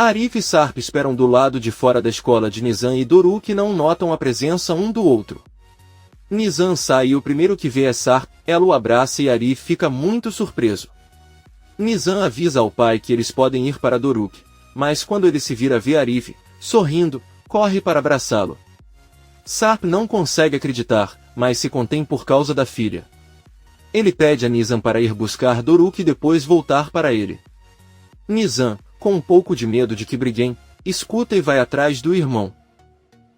Arif e Sarp esperam do lado de fora da escola de Nizam e Doruk não notam a presença um do outro. Nizam sai e o primeiro que vê é Sarp, ela o abraça e Arif fica muito surpreso. Nizam avisa ao pai que eles podem ir para Doruk, mas quando ele se vira vê Arif, sorrindo, corre para abraçá-lo. Sarp não consegue acreditar, mas se contém por causa da filha. Ele pede a Nizam para ir buscar Doruk e depois voltar para ele. Nizam, com um pouco de medo de que briguem, escuta e vai atrás do irmão.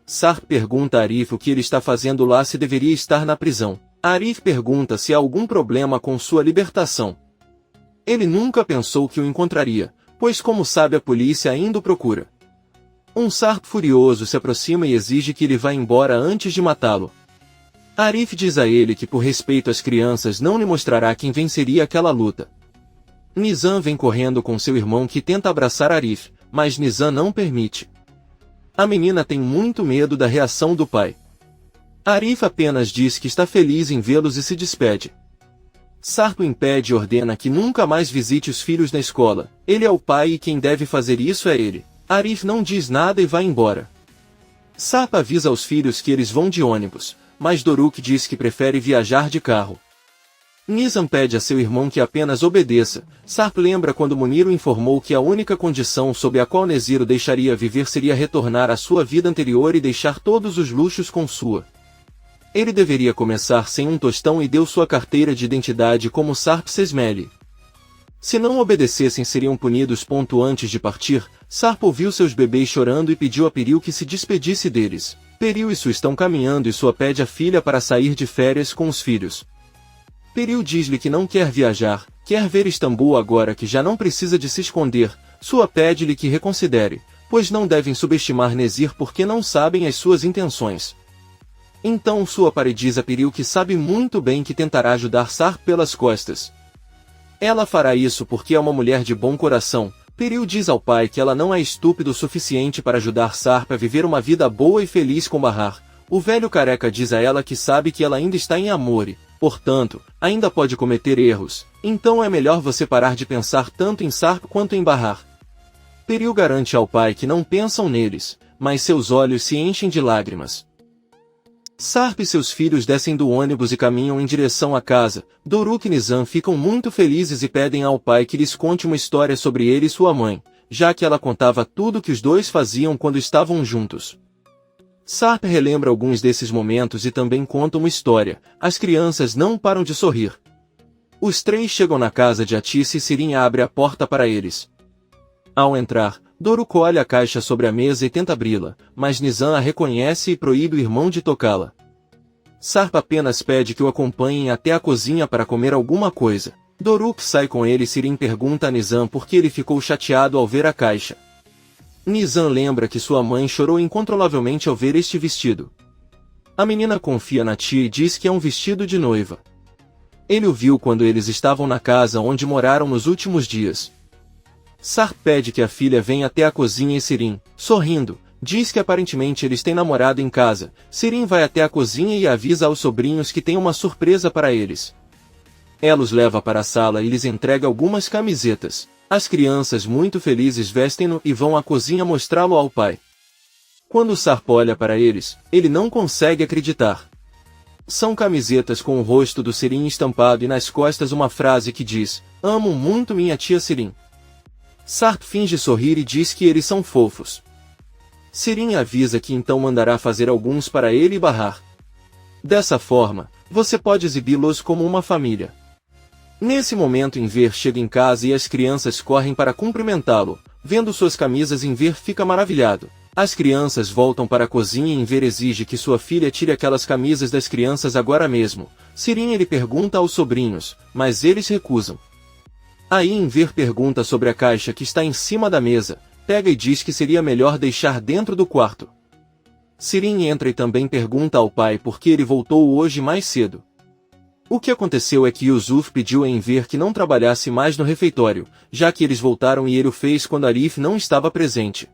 Sarp pergunta a Arif o que ele está fazendo lá, se deveria estar na prisão. Arif pergunta se há algum problema com sua libertação. Ele nunca pensou que o encontraria, pois como sabe a polícia ainda o procura. Sarp furioso se aproxima e exige que ele vá embora antes de matá-lo. Arif diz a ele que por respeito às crianças não lhe mostrará quem venceria aquela luta. Nizam vem correndo com seu irmão que tenta abraçar Arif, mas Nizam não permite. A menina tem muito medo da reação do pai. Arif apenas diz que está feliz em vê-los e se despede. Sarp o impede e ordena que nunca mais visite os filhos na escola. Ele é o pai e quem deve fazer isso é ele. Arif não diz nada e vai embora. Sarp avisa aos filhos que eles vão de ônibus, mas Doruk diz que prefere viajar de carro. Nizam pede a seu irmão que apenas obedeça. Sarp lembra quando Munir o informou que a única condição sob a qual Nezir o deixaria viver seria retornar à sua vida anterior e deixar todos os luxos com sua. Ele deveria começar sem um tostão e deu sua carteira de identidade como Sarp Sesmele. Se não obedecessem seriam punidos. Antes de partir, Sarp ouviu seus bebês chorando e pediu a Peril que se despedisse deles. Peril e Su estão caminhando e Sua pede a filha para sair de férias com os filhos. Peril diz-lhe que não quer viajar, quer ver Istambul agora que já não precisa de se esconder. Sua pede-lhe que reconsidere, pois não devem subestimar Nezir porque não sabem as suas intenções. Então Sua diz a Peril que sabe muito bem que tentará ajudar Sarp pelas costas. Ela fará isso porque é uma mulher de bom coração. Peril diz ao pai que ela não é estúpido o suficiente para ajudar Sarp a viver uma vida boa e feliz com Bahar. O velho careca diz a ela que sabe que ela ainda está em amor e, portanto, ainda pode cometer erros, então é melhor você parar de pensar tanto em Sarp quanto em Bahar. Peril garante ao pai que não pensam neles, mas seus olhos se enchem de lágrimas. Sarp e seus filhos descem do ônibus e caminham em direção à casa. Doruk e Nizam ficam muito felizes e pedem ao pai que lhes conte uma história sobre ele e sua mãe, já que ela contava tudo que os dois faziam quando estavam juntos. Sarp relembra alguns desses momentos e também conta uma história. As crianças não param de sorrir. Os três chegam na casa de Atice e Sirin abre a porta para eles. Ao entrar, Doruk olha a caixa sobre a mesa e tenta abri-la, mas Nizam a reconhece e proíbe o irmão de tocá-la. Sarp apenas pede que o acompanhem até a cozinha para comer alguma coisa. Doruk sai com ele e Sirin pergunta a Nizam por que ele ficou chateado ao ver a caixa. Nizam lembra que sua mãe chorou incontrolavelmente ao ver este vestido. A menina confia na tia e diz que é um vestido de noiva. Ele o viu quando eles estavam na casa onde moraram nos últimos dias. Sarp pede que a filha venha até a cozinha e Sirin, sorrindo, diz que aparentemente eles têm namorado em casa. Sirin vai até a cozinha e avisa aos sobrinhos que tem uma surpresa para eles. Ela os leva para a sala e lhes entrega algumas camisetas. As crianças muito felizes vestem-no e vão à cozinha mostrá-lo ao pai. Quando Sarp olha para eles, ele não consegue acreditar. São camisetas com o rosto do Sirin estampado e nas costas uma frase que diz: "Amo muito minha tia Sirin." Sarp finge sorrir e diz que eles são fofos. Sirin avisa que então mandará fazer alguns para ele e Bahar. Dessa forma, você pode exibi-los como uma família. Nesse momento Enver chega em casa e as crianças correm para cumprimentá-lo. Vendo suas camisas Enver fica maravilhado. As crianças voltam para a cozinha e Enver exige que sua filha tire aquelas camisas das crianças agora mesmo. Sirin ele pergunta aos sobrinhos, mas eles recusam. Aí Enver pergunta sobre a caixa que está em cima da mesa, pega e diz que seria melhor deixar dentro do quarto. Sirin entra e também pergunta ao pai por que ele voltou hoje mais cedo. O que aconteceu é que Yusuf pediu a Enver que não trabalhasse mais no refeitório, já que eles voltaram e ele o fez quando Arif não estava presente.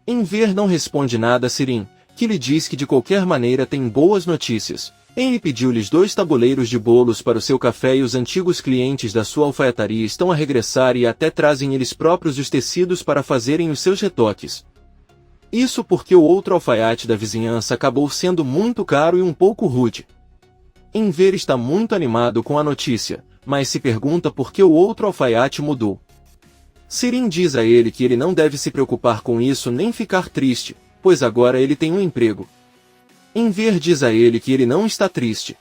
Enver não responde nada a Sirin, que lhe diz que de qualquer maneira tem boas notícias. Henry pediu-lhes 2 tabuleiros de bolos para o seu café e os antigos clientes da sua alfaiataria estão a regressar e até trazem eles próprios os tecidos para fazerem os seus retoques. Isso porque o outro alfaiate da vizinhança acabou sendo muito caro e um pouco rude. Enver está muito animado com a notícia, mas se pergunta por que o outro alfaiate mudou. Sirin diz a ele que ele não deve se preocupar com isso nem ficar triste, pois agora ele tem um emprego. Enver diz a ele que ele não está triste.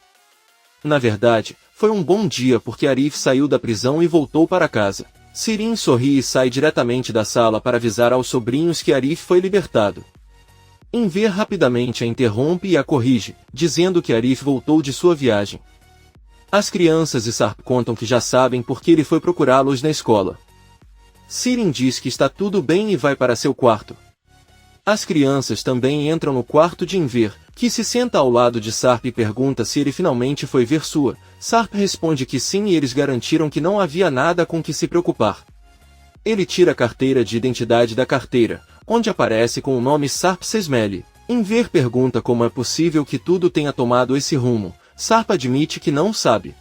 Na verdade, foi um bom dia porque Arif saiu da prisão e voltou para casa. Sirin sorri e sai diretamente da sala para avisar aos sobrinhos que Arif foi libertado. Enver rapidamente a interrompe e a corrige, dizendo que Arif voltou de sua viagem. As crianças e Sarp contam que já sabem porque ele foi procurá-los na escola. Sirin diz que está tudo bem e vai para seu quarto. As crianças também entram no quarto de Enver, que se senta ao lado de Sarp e pergunta se ele finalmente foi ver sua. Sarp responde que sim e eles garantiram que não havia nada com que se preocupar. Ele tira a carteira de identidade da carteira, onde aparece com o nome Sarp Sesmele. Enver pergunta como é possível que tudo tenha tomado esse rumo. Sarp admite que não sabe.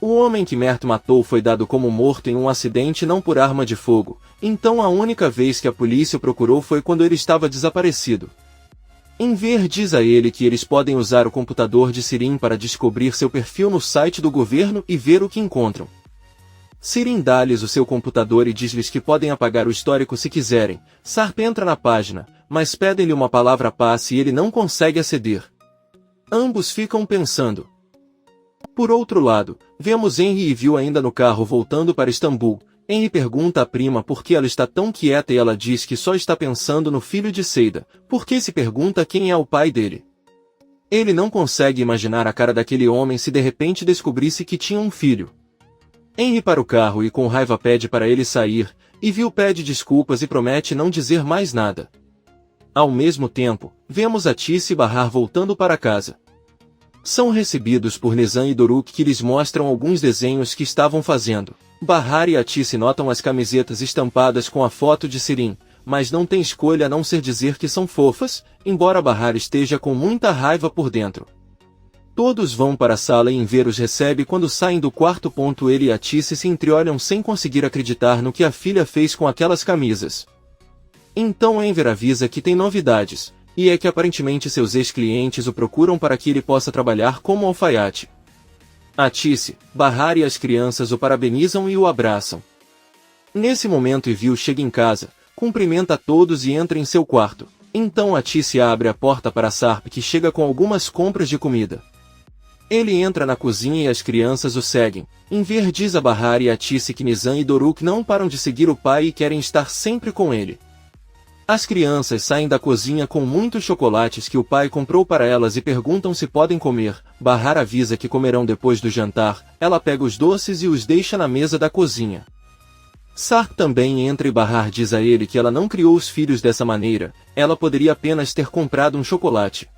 O homem que Mert matou foi dado como morto em um acidente não por arma de fogo, então a única vez que a polícia o procurou foi quando ele estava desaparecido. Enver diz a ele que eles podem usar o computador de Sirin para descobrir seu perfil no site do governo e ver o que encontram. Sirin dá-lhes o seu computador e diz-lhes que podem apagar o histórico se quiserem. Sarp entra na página, mas pedem-lhe uma palavra-passe e ele não consegue aceder. Ambos ficam pensando. Por outro lado, vemos Henry e Vil ainda no carro voltando para Istambul. Henry pergunta à prima por que ela está tão quieta e ela diz que só está pensando no filho de Seida, porque se pergunta quem é o pai dele. Ele não consegue imaginar a cara daquele homem se de repente descobrisse que tinha um filho. Henry para o carro e com raiva pede para ele sair, e Vil pede desculpas e promete não dizer mais nada. Ao mesmo tempo, vemos Atice e Bahar voltando para casa. São recebidos por Nizam e Doruk que lhes mostram alguns desenhos que estavam fazendo. Bahar e Atice notam as camisetas estampadas com a foto de Sirin, mas não tem escolha a não ser dizer que são fofas, embora Bahar esteja com muita raiva por dentro. Todos vão para a sala e Enver os recebe quando saem do quarto. Ele e Atice se entreolham sem conseguir acreditar no que a filha fez com aquelas camisas. Então Enver avisa que tem novidades, e é que aparentemente seus ex-clientes o procuram para que ele possa trabalhar como alfaiate. Atice, Bahar e as crianças o parabenizam e o abraçam. Nesse momento Evil chega em casa, cumprimenta a todos e entra em seu quarto. Então Atice abre a porta para Sarp que chega com algumas compras de comida. Ele entra na cozinha e as crianças o seguem. Enver diz a Bahar e Atice que Nizam e Doruk não param de seguir o pai e querem estar sempre com ele. As crianças saem da cozinha com muitos chocolates que o pai comprou para elas e perguntam se podem comer. Bahar avisa que comerão depois do jantar. Ela pega os doces e os deixa na mesa da cozinha. Sarp também entra e Bahar diz a ele que ela não criou os filhos dessa maneira, ela poderia apenas ter comprado um chocolate.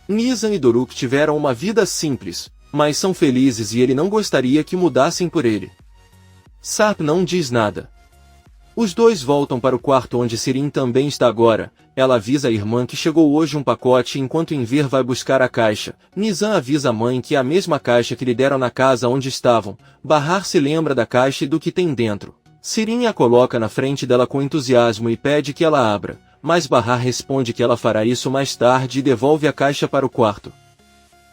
Nizam e Doruk tiveram uma vida simples, mas são felizes e ele não gostaria que mudassem por ele. Sarp não diz nada. Os dois voltam para o quarto onde Sirin também está agora. Ela avisa a irmã que chegou hoje um pacote enquanto Enver vai buscar a caixa. Nizam avisa a mãe que é a mesma caixa que lhe deram na casa onde estavam. Bahar se lembra da caixa e do que tem dentro. Sirin a coloca na frente dela com entusiasmo e pede que ela abra, mas Bahar responde que ela fará isso mais tarde e devolve a caixa para o quarto.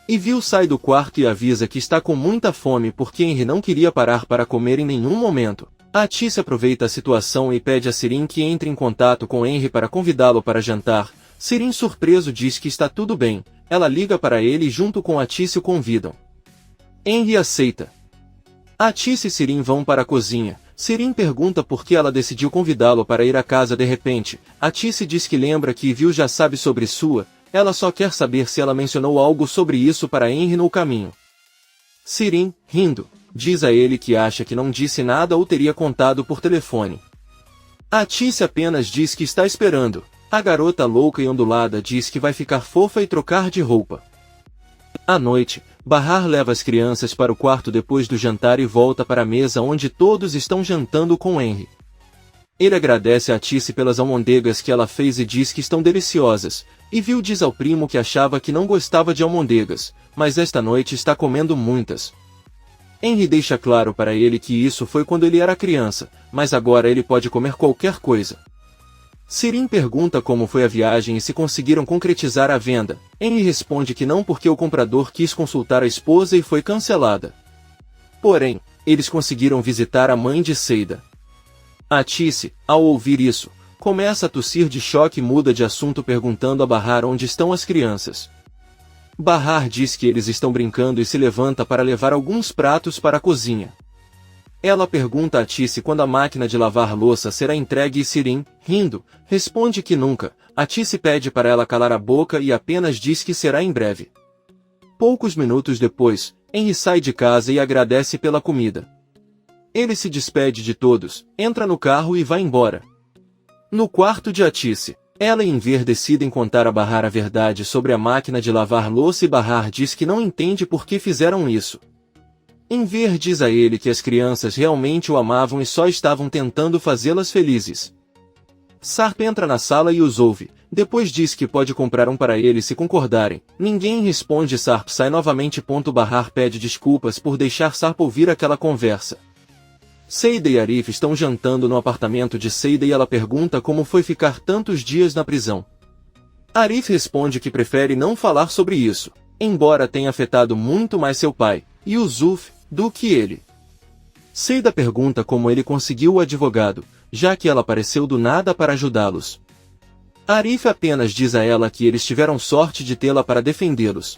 Evil sai do quarto e avisa que está com muita fome porque Henry não queria parar para comer em nenhum momento. Atice aproveita a situação e pede a Sirin que entre em contato com Henry para convidá-lo para jantar. Sirin surpreso diz que está tudo bem. Ela liga para ele e junto com Atice o convidam. Henry aceita. Atice e Sirin vão para a cozinha. Sirin pergunta por que ela decidiu convidá-lo para ir à casa de repente. Atice diz que lembra que Evil já sabe sobre sua. Ela só quer saber se ela mencionou algo sobre isso para Henry no caminho. Sirin, rindo, diz a ele que acha que não disse nada ou teria contado por telefone. Atice apenas diz que está esperando. A garota louca e ondulada diz que vai ficar fofa e trocar de roupa. À noite, Bahar leva as crianças para o quarto depois do jantar e volta para a mesa onde todos estão jantando com Henry. Ele agradece a Atice pelas almôndegas que ela fez e diz que estão deliciosas. Viu diz ao primo que achava que não gostava de almôndegas, mas esta noite está comendo muitas. Henry deixa claro para ele que isso foi quando ele era criança, mas agora ele pode comer qualquer coisa. Sirin pergunta como foi a viagem e se conseguiram concretizar a venda. Henry responde que não porque o comprador quis consultar a esposa e foi cancelada. Porém, eles conseguiram visitar a mãe de Seida. Atice, ao ouvir isso, começa a tossir de choque e muda de assunto perguntando a Bahar onde estão as crianças. Bahar diz que eles estão brincando e se levanta para levar alguns pratos para a cozinha. Ela pergunta a Atice quando a máquina de lavar louça será entregue e Sirin, rindo, responde que nunca. Atice pede para ela calar a boca e apenas diz que será em breve. Poucos minutos depois, Henry sai de casa e agradece pela comida. Ele se despede de todos, entra no carro e vai embora. No quarto de Atice, ela e Enver decidem contar a Bahar a verdade sobre a máquina de lavar louça e Bahar diz que não entende por que fizeram isso. Enver diz a ele que as crianças realmente o amavam e só estavam tentando fazê-las felizes. Sarp entra na sala e os ouve, depois diz que pode comprar um para eles se concordarem. Ninguém responde. Sarp sai novamente. Bahar pede desculpas por deixar Sarp ouvir aquela conversa. Seida e Arif estão jantando no apartamento de Seida e ela pergunta como foi ficar tantos dias na prisão. Arif responde que prefere não falar sobre isso, embora tenha afetado muito mais seu pai, Yusuf, do que ele. Seida pergunta como ele conseguiu o advogado, já que ela apareceu do nada para ajudá-los. Arif apenas diz a ela que eles tiveram sorte de tê-la para defendê-los.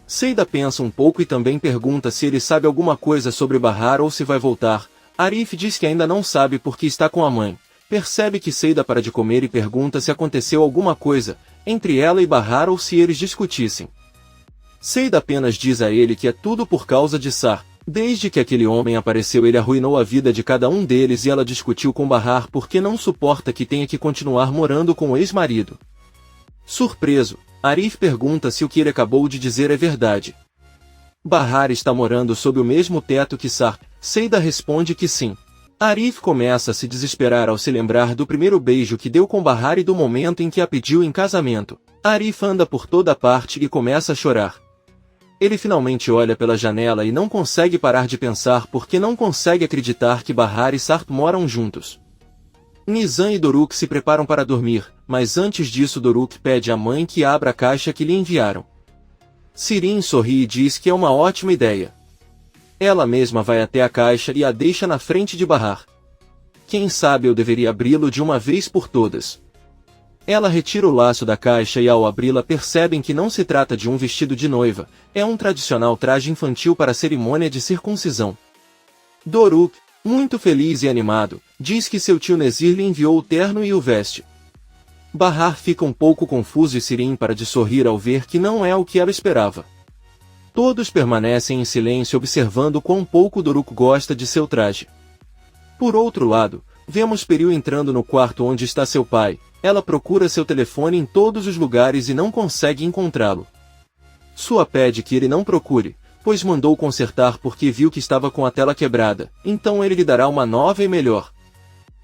Seida pensa um pouco e também pergunta se ele sabe alguma coisa sobre Bahar ou se vai voltar. Arif diz que ainda não sabe porque está com a mãe. Percebe que Seida para de comer e pergunta se aconteceu alguma coisa entre ela e Bahar ou se eles discutissem. Seida apenas diz a ele que é tudo por causa de Sar. Desde que aquele homem apareceu ele arruinou a vida de cada um deles e ela discutiu com Bahar porque não suporta que tenha que continuar morando com o ex-marido. Surpreso, Arif pergunta se o que ele acabou de dizer é verdade. Bahar está morando sob o mesmo teto que Sar. Seida responde que sim. Arif começa a se desesperar ao se lembrar do primeiro beijo que deu com Bahar e do momento em que a pediu em casamento. Arif anda por toda parte e começa a chorar. Ele finalmente olha pela janela e não consegue parar de pensar porque não consegue acreditar que Bahar e Sarp moram juntos. Nizam e Doruk se preparam para dormir, mas antes disso Doruk pede à mãe que abra a caixa que lhe enviaram. Sirin sorri e diz que é uma ótima ideia. Ela mesma vai até a caixa e a deixa na frente de Bahar. Quem sabe eu deveria abri-lo de uma vez por todas. Ela retira o laço da caixa e ao abri-la percebem que não se trata de um vestido de noiva, é um tradicional traje infantil para a cerimônia de circuncisão. Doruk, muito feliz e animado, diz que seu tio Nezir lhe enviou o terno e o veste. Bahar fica um pouco confuso e Sirin para de sorrir ao ver que não é o que ela esperava. Todos permanecem em silêncio observando quão pouco Doruk gosta de seu traje. Por outro lado, vemos Peril entrando no quarto onde está seu pai. Ela procura seu telefone em todos os lugares e não consegue encontrá-lo. Sua pede que ele não procure, pois mandou consertar porque viu que estava com a tela quebrada, então ele lhe dará uma nova e melhor.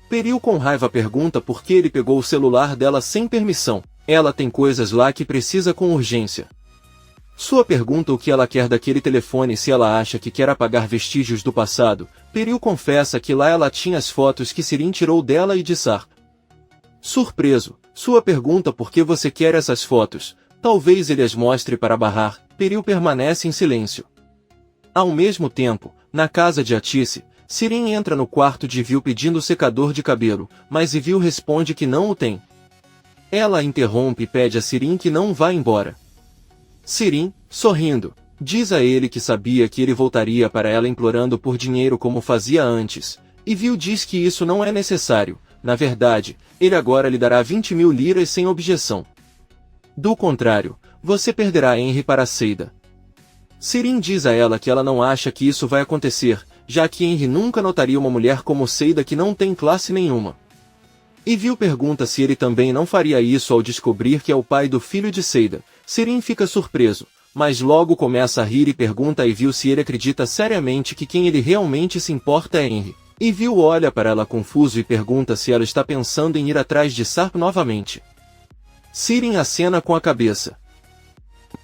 Peril com raiva pergunta por que ele pegou o celular dela sem permissão. Ela tem coisas lá que precisa com urgência. Sua pergunta o que ela quer daquele telefone se ela acha que quer apagar vestígios do passado. Peril confessa que lá ela tinha as fotos que Sirin tirou dela e de Sarp. Surpreso, sua pergunta por que você quer essas fotos, talvez ele as mostre para Bahar. Peril permanece em silêncio. Ao mesmo tempo, na casa de Atice, Sirin entra no quarto de Vil pedindo secador de cabelo, mas Vil responde que não o tem. Ela a interrompe e pede a Sirin que não vá embora. Sirin, sorrindo, diz a ele que sabia que ele voltaria para ela implorando por dinheiro como fazia antes, e Vil diz que isso não é necessário, na verdade, ele agora lhe dará 20.000 liras sem objeção. Do contrário, você perderá Henry para Seida. Sirin diz a ela que ela não acha que isso vai acontecer, já que Henry nunca notaria uma mulher como Seida que não tem classe nenhuma. E Vil pergunta se ele também não faria isso ao descobrir que é o pai do filho de Seida. Sirin fica surpreso, mas logo começa a rir e pergunta a Vil se ele acredita seriamente que quem ele realmente se importa é Henry. E Vil olha para ela confuso e pergunta se ela está pensando em ir atrás de Sarp novamente. Siren acena com a cabeça.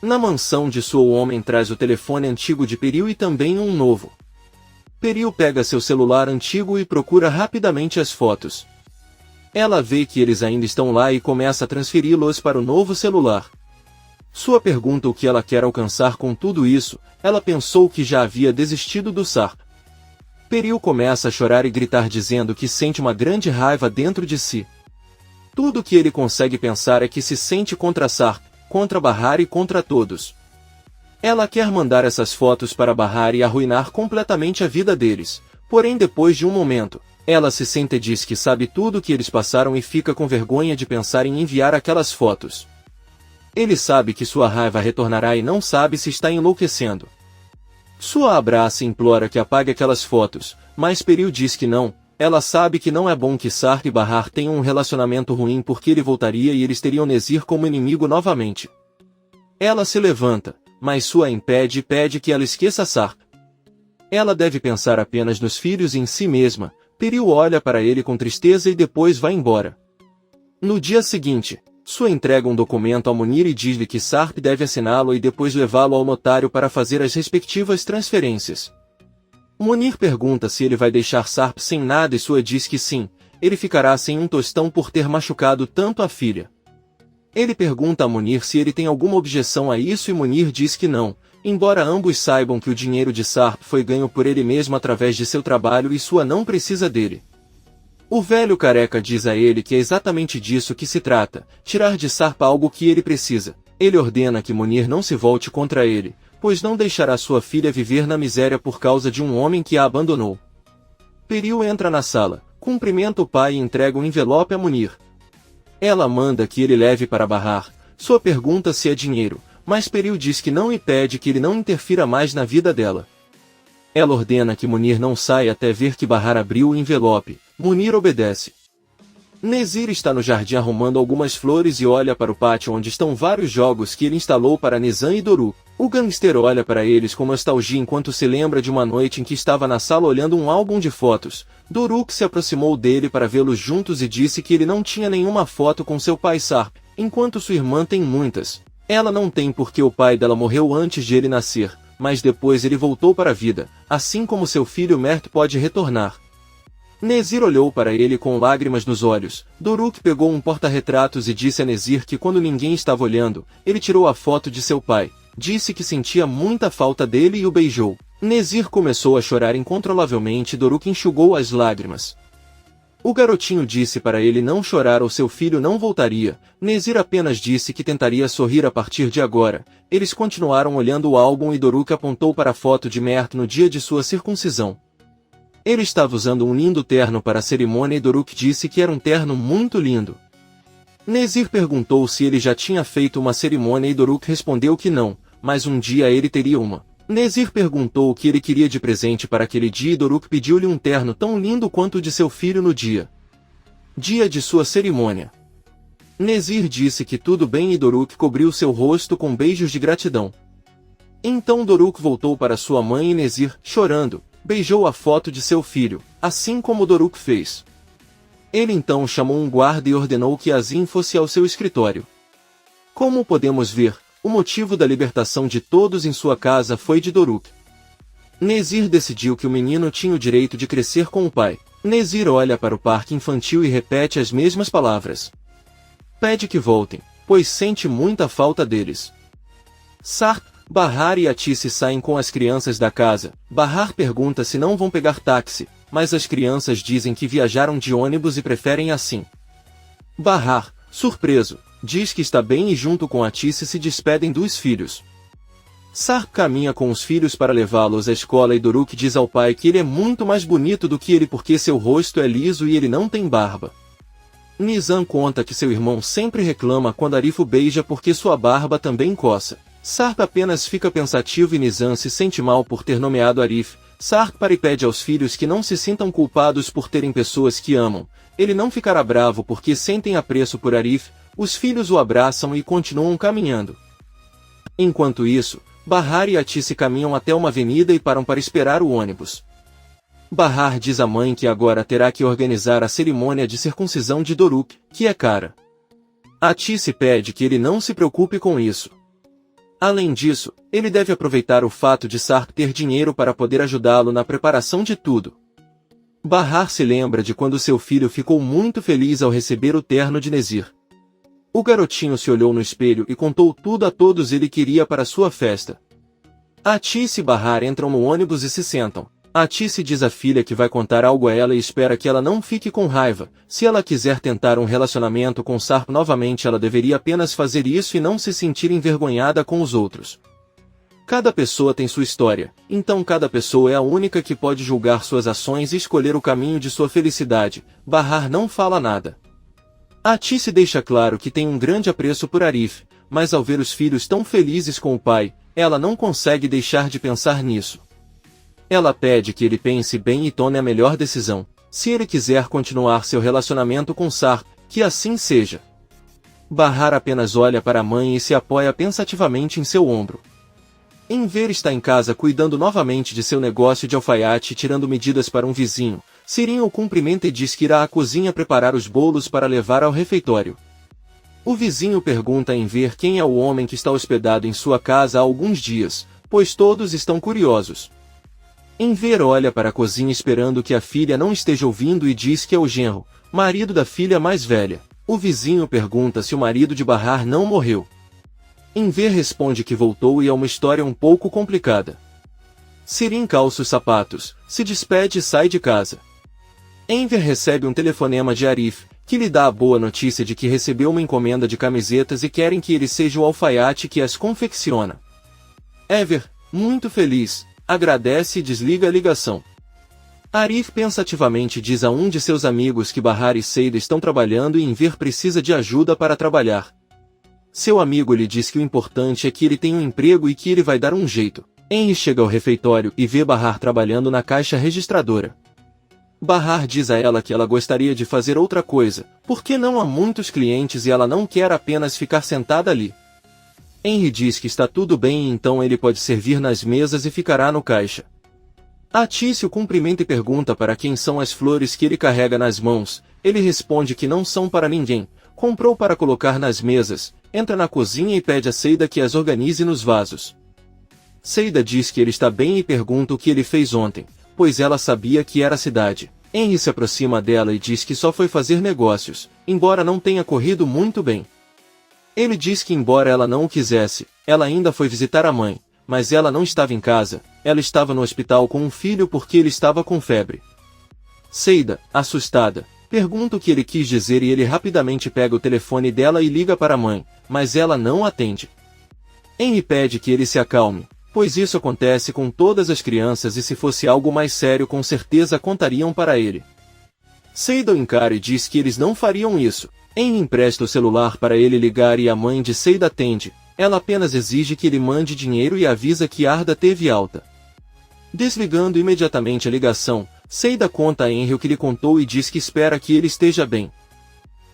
Na mansão de sua, o homem traz o telefone antigo de Peril e também um novo. Peril pega seu celular antigo e procura rapidamente as fotos. Ela vê que eles ainda estão lá e começa a transferi-los para o novo celular. Sua pergunta o que ela quer alcançar com tudo isso, ela pensou que já havia desistido do Sarp. Peril começa a chorar e gritar dizendo que sente uma grande raiva dentro de si. Tudo que ele consegue pensar é que se sente contra Sarp, contra Bahar e contra todos. Ela quer mandar essas fotos para Bahar e arruinar completamente a vida deles, porém depois de um momento, ela se sente e diz que sabe tudo o que eles passaram e fica com vergonha de pensar em enviar aquelas fotos. Ele sabe que sua raiva retornará e não sabe se está enlouquecendo. Sua abraça e implora que apague aquelas fotos, mas Peril diz que não. Ela sabe que não é bom que Sarp e Bahar tenham um relacionamento ruim porque ele voltaria e eles teriam Nezir como inimigo novamente. Ela se levanta, mas Sua impede e pede que ela esqueça Sarp. Ela deve pensar apenas nos filhos e em si mesma. Peril olha para ele com tristeza e depois vai embora. No dia seguinte, Sua entrega um documento a Munir e diz-lhe que Sarp deve assiná-lo e depois levá-lo ao notário para fazer as respectivas transferências. Munir pergunta se ele vai deixar Sarp sem nada e Sua diz que sim, ele ficará sem um tostão por ter machucado tanto a filha. Ele pergunta a Munir se ele tem alguma objeção a isso e Munir diz que não, embora ambos saibam que o dinheiro de Sarp foi ganho por ele mesmo através de seu trabalho e Sua não precisa dele. O velho careca diz a ele que é exatamente disso que se trata, tirar de Sarp algo que ele precisa. Ele ordena que Munir não se volte contra ele, pois não deixará sua filha viver na miséria por causa de um homem que a abandonou. Peril entra na sala, cumprimenta o pai e entrega um envelope a Munir. Ela manda que ele leve para Bahar. Sua pergunta se é dinheiro, mas Peril diz que não e pede que ele não interfira mais na vida dela. Ela ordena que Munir não saia até ver que Bahar abriu o envelope. Munir obedece. Nezir está no jardim arrumando algumas flores e olha para o pátio onde estão vários jogos que ele instalou para Nizam e Doruk. O gangster olha para eles com nostalgia enquanto se lembra de uma noite em que estava na sala olhando um álbum de fotos. Doruk se aproximou dele para vê-los juntos e disse que ele não tinha nenhuma foto com seu pai Sarp, enquanto sua irmã tem muitas. Ela não tem porque o pai dela morreu antes de ele nascer, mas depois ele voltou para a vida, assim como seu filho Mert pode retornar. Nezir olhou para ele com lágrimas nos olhos. Doruk pegou um porta-retratos e disse a Nezir que quando ninguém estava olhando, ele tirou a foto de seu pai. Disse que sentia muita falta dele e o beijou. Nezir começou a chorar incontrolavelmente e Doruk enxugou as lágrimas. O garotinho disse para ele não chorar ou seu filho não voltaria. Nezir apenas disse que tentaria sorrir a partir de agora. Eles continuaram olhando o álbum e Doruk apontou para a foto de Mert no dia de sua circuncisão. Ele estava usando um lindo terno para a cerimônia e Doruk disse que era um terno muito lindo. Nezir perguntou se ele já tinha feito uma cerimônia e Doruk respondeu que não, mas um dia ele teria uma. Nezir perguntou o que ele queria de presente para aquele dia e Doruk pediu-lhe um terno tão lindo quanto o de seu filho no dia de sua cerimônia. Nezir disse que tudo bem e Doruk cobriu seu rosto com beijos de gratidão. Então Doruk voltou para sua mãe e Nezir, chorando, beijou a foto de seu filho, assim como Doruk fez. Ele então chamou um guarda e ordenou que Azim fosse ao seu escritório. Como podemos ver, o motivo da libertação de todos em sua casa foi de Doruk. Nezir decidiu que o menino tinha o direito de crescer com o pai. Nezir olha para o parque infantil e repete as mesmas palavras. Pede que voltem, pois sente muita falta deles. Sarp, Bahar e Atice saem com as crianças da casa. Bahar pergunta se não vão pegar táxi, mas as crianças dizem que viajaram de ônibus e preferem assim. Bahar, surpreso, diz que está bem e junto com Atice se despedem dos filhos. Sarp caminha com os filhos para levá-los à escola e Doruk diz ao pai que ele é muito mais bonito do que ele porque seu rosto é liso e ele não tem barba. Nizam conta que seu irmão sempre reclama quando Arif o beija porque sua barba também coça. Sarp apenas fica pensativo e Nizam se sente mal por ter nomeado Arif. Sarp para e pede aos filhos que não se sintam culpados por terem pessoas que amam. Ele não ficará bravo porque sentem apreço por Arif. Os filhos o abraçam e continuam caminhando. Enquanto isso, Bahar e Atice caminham até uma avenida e param para esperar o ônibus. Bahar diz à mãe que agora terá que organizar a cerimônia de circuncisão de Doruk, que é cara. Atice pede que ele não se preocupe com isso. Além disso, ele deve aproveitar o fato de Sarp ter dinheiro para poder ajudá-lo na preparação de tudo. Bahar se lembra de quando seu filho ficou muito feliz ao receber o terno de Nezir. O garotinho se olhou no espelho e contou tudo a todos ele queria para sua festa. Atice e Bahar entram no ônibus e se sentam. Atice diz à filha que vai contar algo a ela e espera que ela não fique com raiva. Se ela quiser tentar um relacionamento com Sarp novamente, ela deveria apenas fazer isso e não se sentir envergonhada com os outros. Cada pessoa tem sua história, então cada pessoa é a única que pode julgar suas ações e escolher o caminho de sua felicidade. Bahar não fala nada. Atice deixa claro que tem um grande apreço por Arif, mas ao ver os filhos tão felizes com o pai, ela não consegue deixar de pensar nisso. Ela pede que ele pense bem e tome a melhor decisão. Se ele quiser continuar seu relacionamento com Sarp, que assim seja. Bahar apenas olha para a mãe e se apoia pensativamente em seu ombro. Enver está em casa cuidando novamente de seu negócio de alfaiate e tirando medidas para um vizinho. Sirin o cumprimenta e diz que irá à cozinha preparar os bolos para levar ao refeitório. O vizinho pergunta a Enver quem é o homem que está hospedado em sua casa há alguns dias, pois todos estão curiosos. Enver olha para a cozinha esperando que a filha não esteja ouvindo e diz que é o genro, marido da filha mais velha. O vizinho pergunta se o marido de Bahar não morreu. Enver responde que voltou e é uma história um pouco complicada. Sirin calça os sapatos, se despede e sai de casa. Enver recebe um telefonema de Arif, que lhe dá a boa notícia de que recebeu uma encomenda de camisetas e querem que ele seja o alfaiate que as confecciona. Enver, muito feliz, agradece e desliga a ligação. Arif pensativamente diz a um de seus amigos que Bahar e Seida estão trabalhando e Enver precisa de ajuda para trabalhar. Seu amigo lhe diz que o importante é que ele tenha um emprego e que ele vai dar um jeito. Henry chega ao refeitório e vê Bahar trabalhando na caixa registradora. Bahar diz a ela que ela gostaria de fazer outra coisa, porque não há muitos clientes e ela não quer apenas ficar sentada ali. Henry diz que está tudo bem e então ele pode servir nas mesas e ficará no caixa. Atice o cumprimenta e pergunta para quem são as flores que ele carrega nas mãos. Ele responde que não são para ninguém, comprou para colocar nas mesas, entra na cozinha e pede a Seida que as organize nos vasos. Seida diz que ele está bem e pergunta o que ele fez ontem, pois ela sabia que era a cidade. Henry se aproxima dela e diz que só foi fazer negócios, embora não tenha corrido muito bem. Ele diz que embora ela não o quisesse, ela ainda foi visitar a mãe, mas ela não estava em casa, ela estava no hospital com um filho porque ele estava com febre. Seida, assustada, pergunta o que ele quis dizer e ele rapidamente pega o telefone dela e liga para a mãe, mas ela não atende. Henry pede que ele se acalme, pois isso acontece com todas as crianças e se fosse algo mais sério com certeza contariam para ele. Seida o encara e diz que eles não fariam isso. Henry empresta o celular para ele ligar e a mãe de Seida atende. Ela apenas exige que ele mande dinheiro e avisa que Arda teve alta. Desligando imediatamente a ligação, Seida conta a Henry o que lhe contou e diz que espera que ele esteja bem.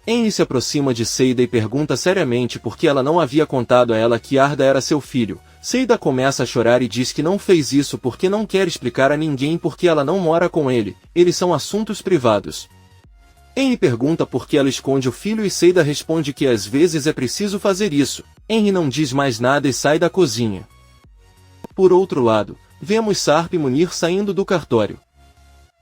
Henry se aproxima de Seida e pergunta seriamente por que ela não havia contado a ela que Arda era seu filho. Seida começa a chorar e diz que não fez isso porque não quer explicar a ninguém porque ela não mora com ele, eles são assuntos privados. Henry pergunta por que ela esconde o filho e Seida responde que às vezes é preciso fazer isso. Henry não diz mais nada e sai da cozinha. Por outro lado, vemos Sarp e Munir saindo do cartório.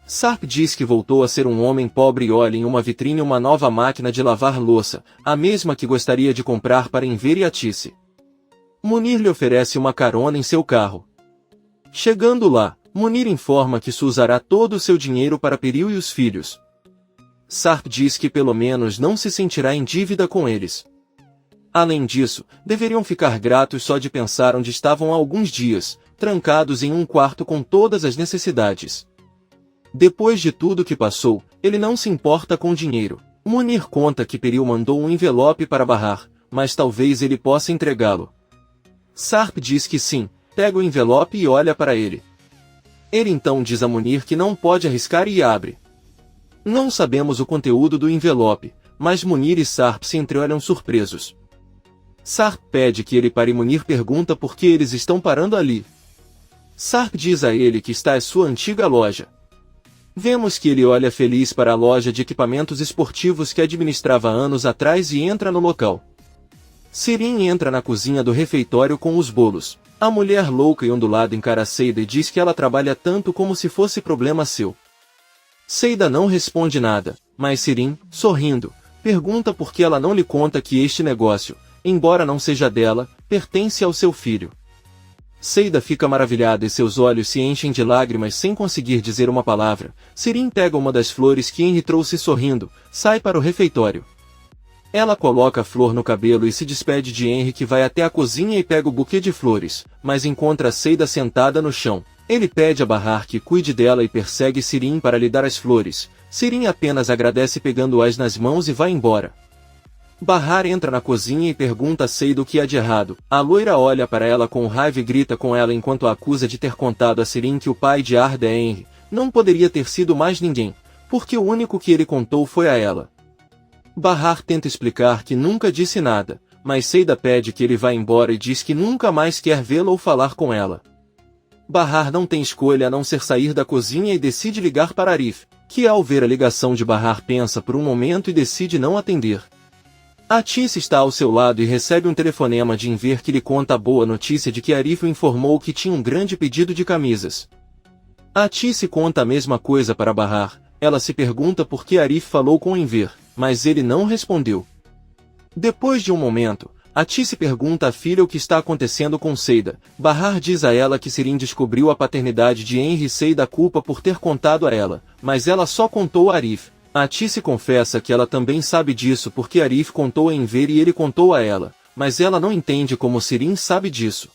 Sarp diz que voltou a ser um homem pobre e olha em uma vitrine uma nova máquina de lavar louça, a mesma que gostaria de comprar para Enver e Atice. Munir lhe oferece uma carona em seu carro. Chegando lá, Munir informa que Su usará todo o seu dinheiro para Peril e os filhos. Sarp diz que pelo menos não se sentirá em dívida com eles. Além disso, deveriam ficar gratos só de pensar onde estavam há alguns dias, trancados em um quarto com todas as necessidades. Depois de tudo que passou, ele não se importa com dinheiro. Munir conta que Peril mandou um envelope para Bahar, mas talvez ele possa entregá-lo. Sarp diz que sim, pega o envelope e olha para ele. Ele então diz a Munir que não pode arriscar e abre. Não sabemos o conteúdo do envelope, mas Munir e Sarp se entreolham surpresos. Sarp pede que ele pare e Munir pergunta por que eles estão parando ali. Sarp diz a ele que está à sua antiga loja. Vemos que ele olha feliz para a loja de equipamentos esportivos que administrava anos atrás e entra no local. Sirin entra na cozinha do refeitório com os bolos. A mulher louca e ondulada encara Seida e diz que ela trabalha tanto como se fosse problema seu. Seida não responde nada, mas Sirin, sorrindo, pergunta por que ela não lhe conta que este negócio, embora não seja dela, pertence ao seu filho. Seida fica maravilhada e seus olhos se enchem de lágrimas sem conseguir dizer uma palavra. Sirin pega uma das flores que Henry trouxe sorrindo, sai para o refeitório. Ela coloca a flor no cabelo e se despede de Henry, que vai até a cozinha e pega o buquê de flores, mas encontra Seida sentada no chão. Ele pede a Bahar que cuide dela e persegue Sirin para lhe dar as flores. Sirin apenas agradece pegando-as nas mãos e vai embora. Bahar entra na cozinha e pergunta a Seida o que há de errado. A loira olha para ela com raiva e grita com ela enquanto a acusa de ter contado a Sirin que o pai de Arda é Henry. Não poderia ter sido mais ninguém, porque o único que ele contou foi a ela. Bahar tenta explicar que nunca disse nada, mas Seida pede que ele vá embora e diz que nunca mais quer vê-la ou falar com ela. Bahar não tem escolha a não ser sair da cozinha e decide ligar para Arif, que ao ver a ligação de Bahar pensa por um momento e decide não atender. Atis está ao seu lado e recebe um telefonema de Enver que lhe conta a boa notícia de que Arif o informou que tinha um grande pedido de camisas. Atis conta a mesma coisa para Bahar. Ela se pergunta por que Arif falou com Enver, mas ele não respondeu. Depois de um momento, Atis pergunta à filha o que está acontecendo com Seida. Bahar diz a ela que Sirin descobriu a paternidade de Henry e Seida culpa por ter contado a ela, mas ela só contou a Arif. Atis confessa que ela também sabe disso porque Arif contou a Enver e ele contou a ela, mas ela não entende como Sirin sabe disso.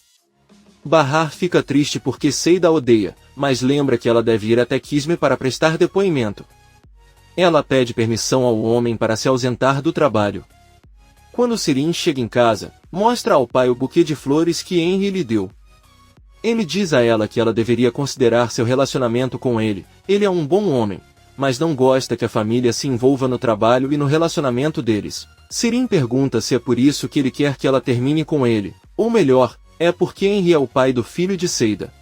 Bahar fica triste porque Seida a odeia, mas lembra que ela deve ir até Kisme para prestar depoimento. Ela pede permissão ao homem para se ausentar do trabalho. Quando Sirin chega em casa, mostra ao pai o buquê de flores que Henry lhe deu. Ele diz a ela que ela deveria considerar seu relacionamento com ele. Ele é um bom homem, mas não gosta que a família se envolva no trabalho e no relacionamento deles. Sirin pergunta se é por isso que ele quer que ela termine com ele, ou melhor, é porque Henry é o pai do filho de Seida.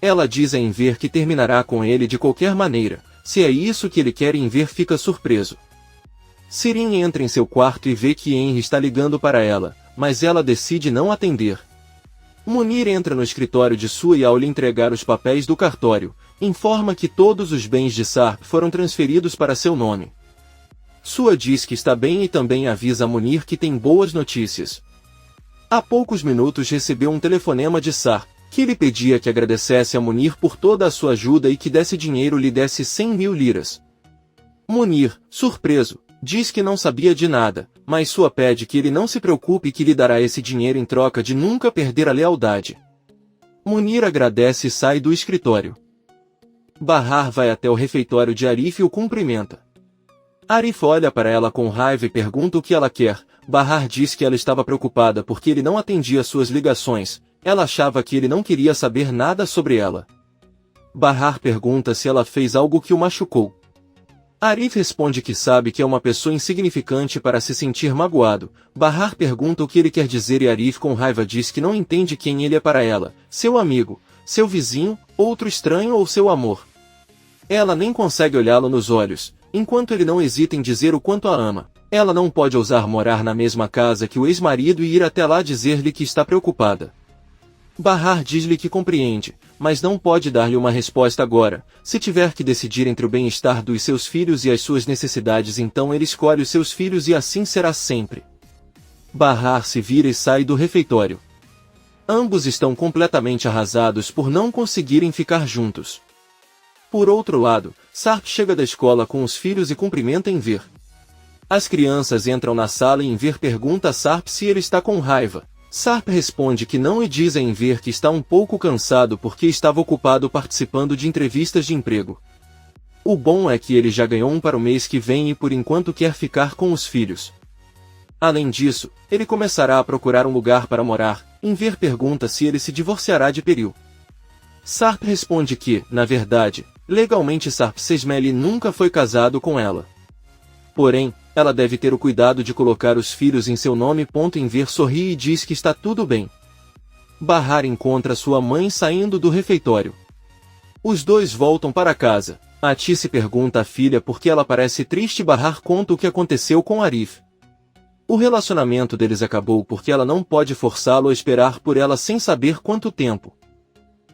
Ela diz a Enver que terminará com ele de qualquer maneira. Se é isso que ele quer, Enver fica surpreso. Sirin entra em seu quarto e vê que Henry está ligando para ela, mas ela decide não atender. Munir entra no escritório de Sua e ao lhe entregar os papéis do cartório, informa que todos os bens de Sarp foram transferidos para seu nome. Sua diz que está bem e também avisa a Munir que tem boas notícias. Há poucos minutos recebeu um telefonema de Sarp, que lhe pedia que agradecesse a Munir por toda a sua ajuda e que desse dinheiro lhe desse 100.000 liras. Munir, surpreso, diz que não sabia de nada, mas Sua pede que ele não se preocupe e que lhe dará esse dinheiro em troca de nunca perder a lealdade. Munir agradece e sai do escritório. Bahar vai até o refeitório de Arif e o cumprimenta. Arif olha para ela com raiva e pergunta o que ela quer. Bahar diz que ela estava preocupada porque ele não atendia suas ligações. Ela achava que ele não queria saber nada sobre ela. Bahar pergunta se ela fez algo que o machucou. Arif responde que sabe que é uma pessoa insignificante para se sentir magoado. Bahar pergunta o que ele quer dizer e Arif com raiva diz que não entende quem ele é para ela, seu amigo, seu vizinho, outro estranho ou seu amor. Ela nem consegue olhá-lo nos olhos, enquanto ele não hesita em dizer o quanto a ama. Ela não pode ousar morar na mesma casa que o ex-marido e ir até lá dizer-lhe que está preocupada. Bahar diz-lhe que compreende, mas não pode dar-lhe uma resposta agora. Se tiver que decidir entre o bem-estar dos seus filhos e as suas necessidades, então ele escolhe os seus filhos e assim será sempre. Bahar se vira e sai do refeitório. Ambos estão completamente arrasados por não conseguirem ficar juntos. Por outro lado, Sarp chega da escola com os filhos e cumprimenta Enver. As crianças entram na sala e Enver pergunta a Sarp se ele está com raiva. Sarp responde que não e diz a Enver que está um pouco cansado porque estava ocupado participando de entrevistas de emprego. O bom é que ele já ganhou um para o mês que vem e por enquanto quer ficar com os filhos. Além disso, ele começará a procurar um lugar para morar. Enver pergunta se ele se divorciará de Peril. Sarp responde que, na verdade, legalmente Sarp Sesmeli nunca foi casado com ela. Porém, ela deve ter o cuidado de colocar os filhos em seu nome. Enver sorri e diz que está tudo bem. Bahar encontra sua mãe saindo do refeitório. Os dois voltam para casa. Atice pergunta à filha por que ela parece triste e conta o que aconteceu com Arif. O relacionamento deles acabou porque ela não pode forçá-lo a esperar por ela sem saber quanto tempo.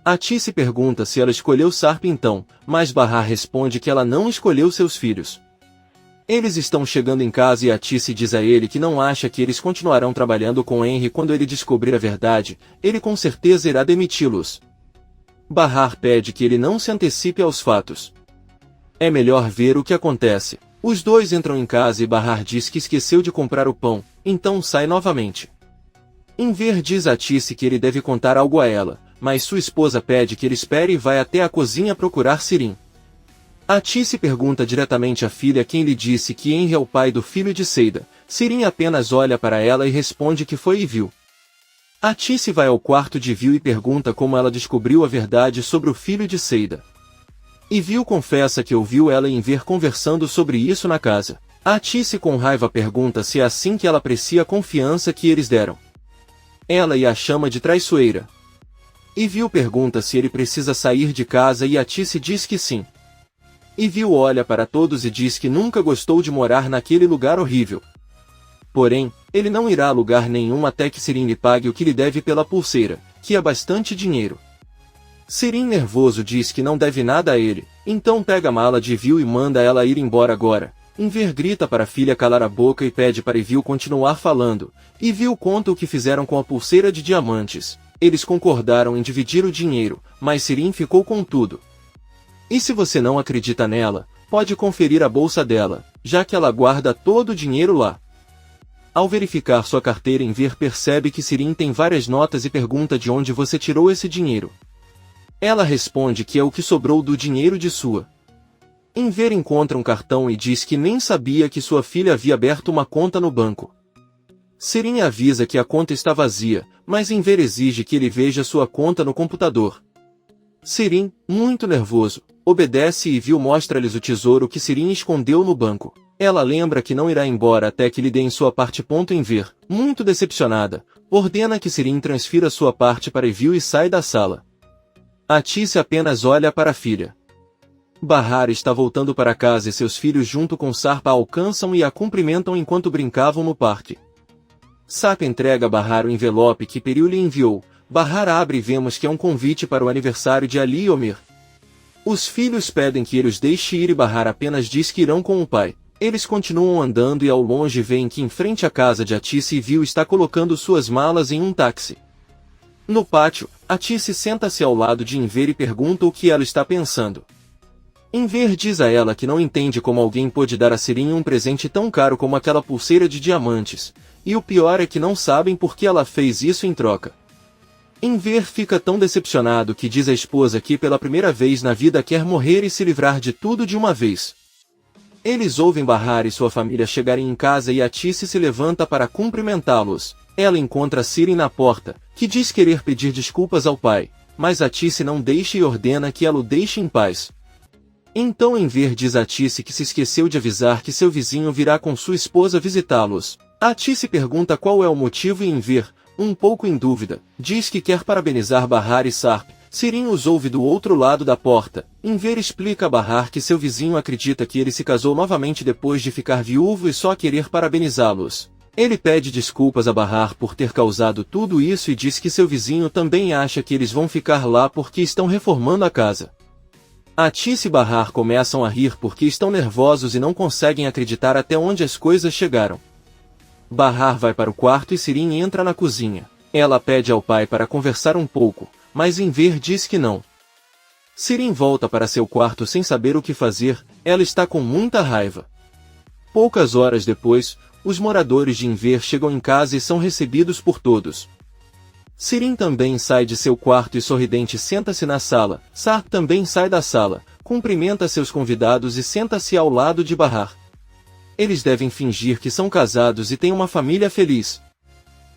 Atice pergunta se ela escolheu Sarp então, mas responde que ela não escolheu seus filhos. Eles estão chegando em casa e Atice diz a ele que não acha que eles continuarão trabalhando com Henry quando ele descobrir a verdade, ele com certeza irá demiti-los. Pede que ele não se antecipe aos fatos. É melhor ver o que acontece. Os dois entram em casa e diz que esqueceu de comprar o pão, então sai novamente. Enver diz a Atice que ele deve contar algo a ela, mas sua esposa pede que ele espere e vai até a cozinha procurar Sirin. Atice pergunta diretamente à filha quem lhe disse que Henry é o pai do filho de Seida. Sirin apenas olha para ela e responde que foi Ivil. Atice vai ao quarto de Ivil e pergunta como ela descobriu a verdade sobre o filho de Seida. Ivil confessa que ouviu ela e Enver conversando sobre isso na casa. Atice com raiva pergunta se é assim que ela aprecia a confiança que eles deram. Ela a chama de traiçoeira. Ivil pergunta se ele precisa sair de casa e Atice diz que sim. Ivil olha para todos e diz que nunca gostou de morar naquele lugar horrível. Porém, ele não irá a lugar nenhum até que Sirin lhe pague o que lhe deve pela pulseira, que é bastante dinheiro. Sirin nervoso diz que não deve nada a ele, então pega a mala de Ivil e manda ela ir embora agora. Enver grita para a filha calar a boca e pede para Ivil continuar falando. Ivil conta o que fizeram com a pulseira de diamantes. Eles concordaram em dividir o dinheiro, mas Sirin ficou com tudo. E se você não acredita nela, pode conferir a bolsa dela, já que ela guarda todo o dinheiro lá. Ao verificar sua carteira, Enver percebe que Sirin tem várias notas e pergunta de onde você tirou esse dinheiro. Ela responde que é o que sobrou do dinheiro de sua. Enver encontra um cartão e diz que nem sabia que sua filha havia aberto uma conta no banco. Sirin avisa que a conta está vazia, mas Enver exige que ele veja sua conta no computador. Sirin, muito nervoso, obedece e Ivil mostra-lhes o tesouro que Sirin escondeu no banco. Ela lembra que não irá embora até que lhe deem sua parte. Enver, muito decepcionada, ordena que Sirin transfira sua parte para Ivil e sai da sala. Atice apenas olha para a filha. Está voltando para casa e seus filhos junto com Sarp a alcançam e a cumprimentam enquanto brincavam no parque. Sarp entrega a o envelope que Peril lhe enviou. Abre e vemos que é um convite para o aniversário de Ali e Omer. Os filhos pedem que ele os deixe ir e apenas diz que irão com o pai. Eles continuam andando e ao longe veem que em frente à casa de Atice Ivil está colocando suas malas em um táxi. No pátio, Atice senta-se ao lado de Enver e pergunta o que ela está pensando. Enver diz a ela que não entende como alguém pôde dar a Sirin um presente tão caro como aquela pulseira de diamantes, e o pior é que não sabem por que ela fez isso em troca. Enver fica tão decepcionado que diz à esposa que pela primeira vez na vida quer morrer e se livrar de tudo de uma vez. Eles ouvem e sua família chegarem em casa e Atice se levanta para cumprimentá-los. Ela encontra Sirin na porta, que diz querer pedir desculpas ao pai, mas Atice não deixa e ordena que ela o deixe em paz. Então Enver diz a Atice que se esqueceu de avisar que seu vizinho virá com sua esposa visitá-los. Atice pergunta qual é o motivo e Enver, um pouco em dúvida, diz que quer parabenizar e Sarp. Sirin os ouve do outro lado da porta. Enver explica a que seu vizinho acredita que ele se casou novamente depois de ficar viúvo e só querer parabenizá-los. Ele pede desculpas a por ter causado tudo isso e diz que seu vizinho também acha que eles vão ficar lá porque estão reformando a casa. Atice e começam a rir porque estão nervosos e não conseguem acreditar até onde as coisas chegaram. Vai para o quarto e Sirin entra na cozinha. Ela pede ao pai para conversar um pouco, mas Enver diz que não. Sirin volta para seu quarto sem saber o que fazer, ela está com muita raiva. Poucas horas depois, os moradores de Enver chegam em casa e são recebidos por todos. Sirin também sai de seu quarto e sorridente senta-se na sala. Sarp também sai da sala, cumprimenta seus convidados e senta-se ao lado de Eles devem fingir que são casados e têm uma família feliz.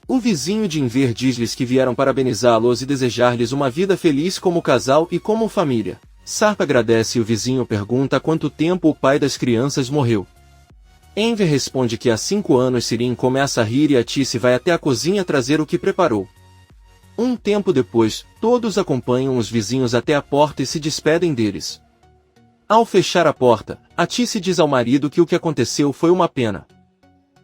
O vizinho de Enver diz-lhes que vieram parabenizá-los e desejar-lhes uma vida feliz como casal e como família. Sarp agradece e o vizinho pergunta há quanto tempo o pai das crianças morreu. Enver responde que há 5 anos. Sirin começa a rir e Atice vai até a cozinha trazer o que preparou. Um tempo depois, todos acompanham os vizinhos até a porta e se despedem deles. Ao fechar a porta, Atice diz ao marido que o que aconteceu foi uma pena.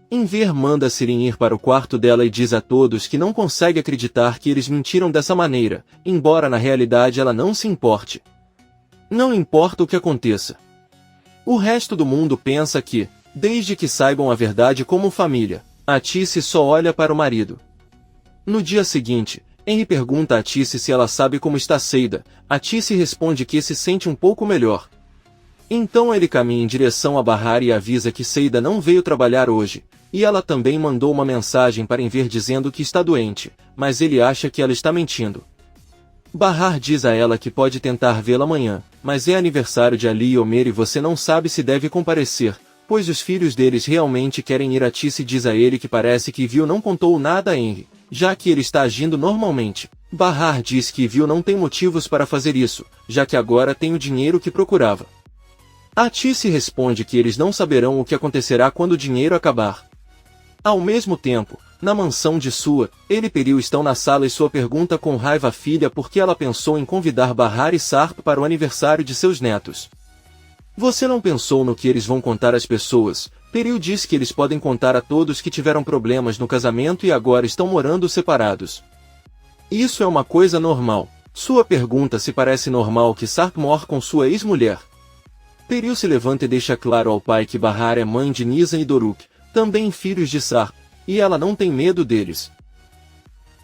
Enver manda Sirin ir para o quarto dela e diz a todos que não consegue acreditar que eles mentiram dessa maneira, embora na realidade ela não se importe. Não importa o que aconteça. O resto do mundo pensa que, desde que saibam a verdade como família, Atice só olha para o marido. No dia seguinte, Henry pergunta a Atice se ela sabe como está Seida. Atice responde que se sente um pouco melhor. Então ele caminha em direção a Bahar e avisa que Seida não veio trabalhar hoje, e ela também mandou uma mensagem para Enver dizendo que está doente, mas ele acha que ela está mentindo. Bahar diz a ela que pode tentar vê-la amanhã, mas é aniversário de Ali e Omer e você não sabe se deve comparecer, pois os filhos deles realmente querem ir. Atice diz a ele que parece que Viu não contou nada a Henry, já que ele está agindo normalmente. Bahar diz que Viu não tem motivos para fazer isso, já que agora tem o dinheiro que procurava. Atice responde que eles não saberão o que acontecerá quando o dinheiro acabar. Ao mesmo tempo, na mansão de Sua, ele e Peril estão na sala e Sua pergunta com raiva à filha por que ela pensou em convidar Bahar e Sarp para o aniversário de seus netos. Você não pensou no que eles vão contar às pessoas? Peril diz que eles podem contar a todos que tiveram problemas no casamento e agora estão morando separados. Isso é uma coisa normal. Sua pergunta se parece normal que Sarp mor com sua ex-mulher. Peril se levanta e deixa claro ao pai que Bahar é mãe de Nizam e Doruk, também filhos de Sarp, e ela não tem medo deles.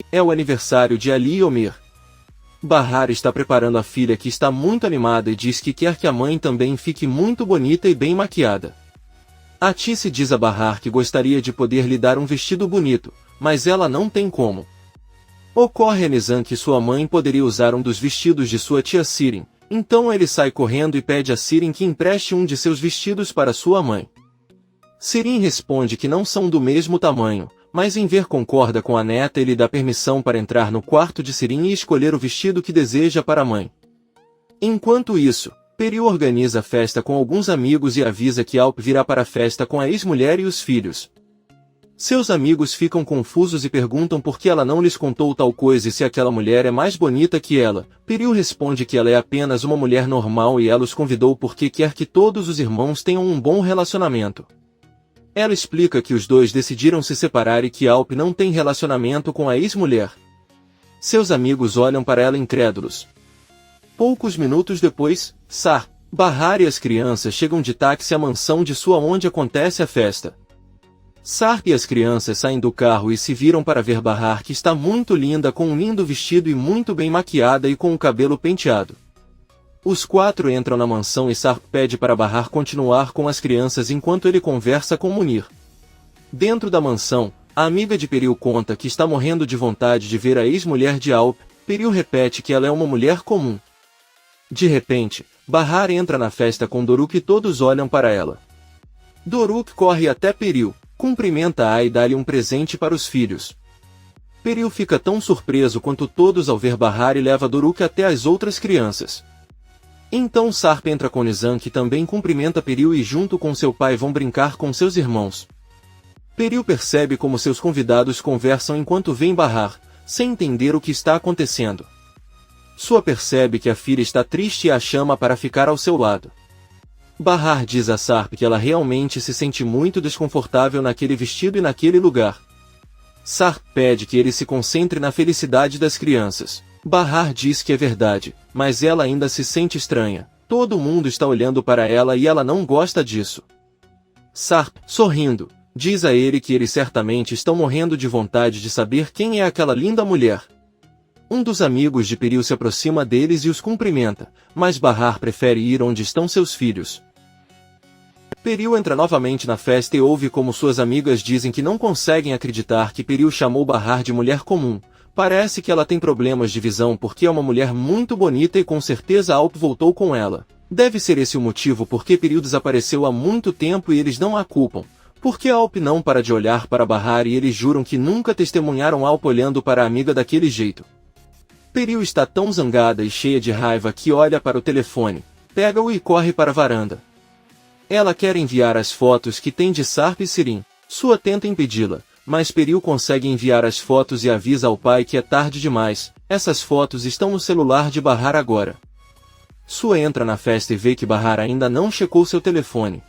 É o aniversário de Ali e Omer. Bahar está preparando a filha que está muito animada e diz que quer que a mãe também fique muito bonita e bem maquiada. Atice diz a Bahar que gostaria de poder lhe dar um vestido bonito, mas ela não tem como. Ocorre a Nizam que sua mãe poderia usar um dos vestidos de sua tia Sirin, então ele sai correndo e pede a Sirin que empreste um de seus vestidos para sua mãe. Sirin responde que não são do mesmo tamanho, mas Enver concorda com a neta e lhe dá permissão para entrar no quarto de Sirin e escolher o vestido que deseja para a mãe. Enquanto isso, Peril organiza a festa com alguns amigos e avisa que Alp virá para a festa com a ex-mulher e os filhos. Seus amigos ficam confusos e perguntam por que ela não lhes contou tal coisa e se aquela mulher é mais bonita que ela. Peril responde que ela é apenas uma mulher normal e ela os convidou porque quer que todos os irmãos tenham um bom relacionamento. Ela explica que os dois decidiram se separar e que Alp não tem relacionamento com a ex-mulher. Seus amigos olham para ela incrédulos. Poucos minutos depois, Sarp, Bahar e as crianças chegam de táxi à mansão de Sua onde acontece a festa. Sarp e as crianças saem do carro e se viram para ver Bahar que está muito linda com um lindo vestido e muito bem maquiada e com o cabelo penteado. Os quatro entram na mansão e Sarp pede para Bahar continuar com as crianças enquanto ele conversa com Munir. Dentro da mansão, a amiga de Peril conta que está morrendo de vontade de ver a ex-mulher de Alp. Peril repete que ela é uma mulher comum. De repente, Bahar entra na festa com Doruk e todos olham para ela. Doruk corre até Peril, cumprimenta-a e dá-lhe um presente para os filhos. Peril fica tão surpreso quanto todos ao ver Bahar e leva Doruk até as outras crianças. Então Sarp entra com Nizam que também cumprimenta Peril e junto com seu pai vão brincar com seus irmãos. Peril percebe como seus convidados conversam enquanto vêem Bahar, sem entender o que está acontecendo. Sua percebe que a filha está triste e a chama para ficar ao seu lado. Bahar diz a Sarp que ela realmente se sente muito desconfortável naquele vestido e naquele lugar. Sarp pede que ele se concentre na felicidade das crianças. Bahar diz que é verdade, mas ela ainda se sente estranha. Todo mundo está olhando para ela e ela não gosta disso. Sarp, sorrindo, diz a ele que eles certamente estão morrendo de vontade de saber quem é aquela linda mulher. Um dos amigos de Peril se aproxima deles e os cumprimenta, mas Bahar prefere ir onde estão seus filhos. Peril entra novamente na festa e ouve como suas amigas dizem que não conseguem acreditar que Peril chamou Bahar de mulher comum. Parece que ela tem problemas de visão porque é uma mulher muito bonita e com certeza Alp voltou com ela. Deve ser esse o motivo porque Peril desapareceu há muito tempo e eles não a culpam. Porque Alp não para de olhar para Bahar e eles juram que nunca testemunharam Alp olhando para a amiga daquele jeito. Peril está tão zangada e cheia de raiva que olha para o telefone, pega-o e corre para a varanda. Ela quer enviar as fotos que tem de Sarp e Sirin. Sua tenta impedi-la, mas Peril consegue enviar as fotos e avisa ao pai que é tarde demais. Essas fotos estão no celular de Bahar agora. Sua entra na festa e vê que Bahar ainda não checou seu telefone.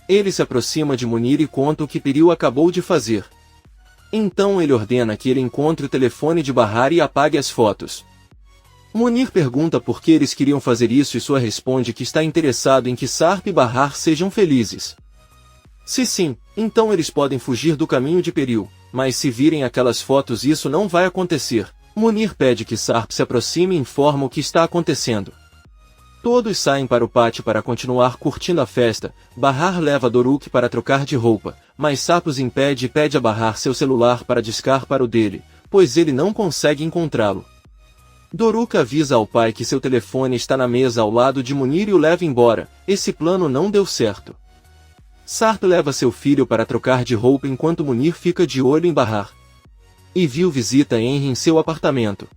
Ele se aproxima de Munir e conta o que Piril acabou de fazer. Então ele ordena que ele encontre o telefone de Bahar e apague as fotos. Munir pergunta por que eles queriam fazer isso e sua responde que está interessado em que Sarp e Bahar sejam felizes. Se sim, então eles podem fugir do caminho de Piril, mas se virem aquelas fotos isso não vai acontecer. Munir pede que Sarp se aproxime e informa o que está acontecendo. Todos saem para o pátio para continuar curtindo a festa. Bahar leva Doruk para trocar de roupa, mas Sarp os impede e pede a Bahar seu celular para discar para o dele, pois ele não consegue encontrá-lo. Doruk avisa ao pai que seu telefone está na mesa ao lado de Munir e o leva embora. Esse plano não deu certo. Sarp leva seu filho para trocar de roupa enquanto Munir fica de olho em Bahar. Evil visita Henry em seu apartamento.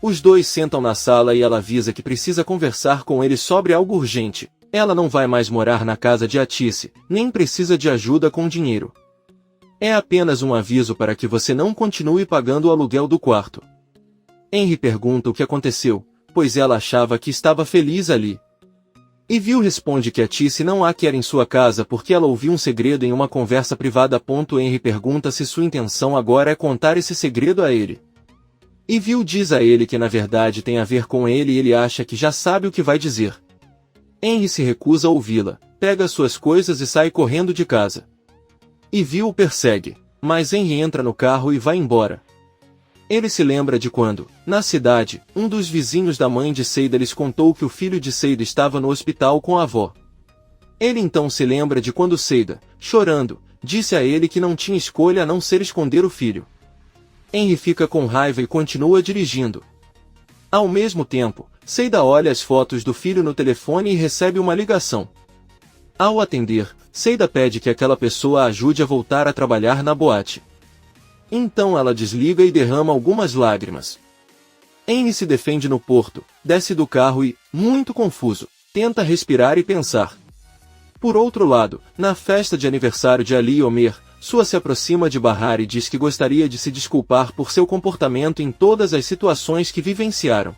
Os dois sentam na sala e ela avisa que precisa conversar com ele sobre algo urgente. Ela não vai mais morar na casa de Atice, nem precisa de ajuda com dinheiro. É apenas um aviso para que você não continue pagando o aluguel do quarto. Henry pergunta o que aconteceu, pois ela achava que estava feliz ali. Evil responde que Atice não a quer em sua casa porque ela ouviu um segredo em uma conversa privada. Henry pergunta se sua intenção agora é contar esse segredo a ele. Evil diz a ele que na verdade tem a ver com ele e ele acha que já sabe o que vai dizer. Henry se recusa a ouvi-la, pega suas coisas e sai correndo de casa. Evil o persegue, mas Henry entra no carro e vai embora. Ele se lembra de quando, na cidade, um dos vizinhos da mãe de Seida lhes contou que o filho de Seida estava no hospital com a avó. Ele então se lembra de quando Seida, chorando, disse a ele que não tinha escolha a não ser esconder o filho. Henry fica com raiva e continua dirigindo. Ao mesmo tempo, Seida olha as fotos do filho no telefone e recebe uma ligação. Ao atender, Seida pede que aquela pessoa a ajude a voltar a trabalhar na boate. Então ela desliga e derrama algumas lágrimas. Henry se defende no porto, desce do carro e, muito confuso, tenta respirar e pensar. Por outro lado, na festa de aniversário de Ali e Omer, Sua se aproxima de Bahar e diz que gostaria de se desculpar por seu comportamento em todas as situações que vivenciaram.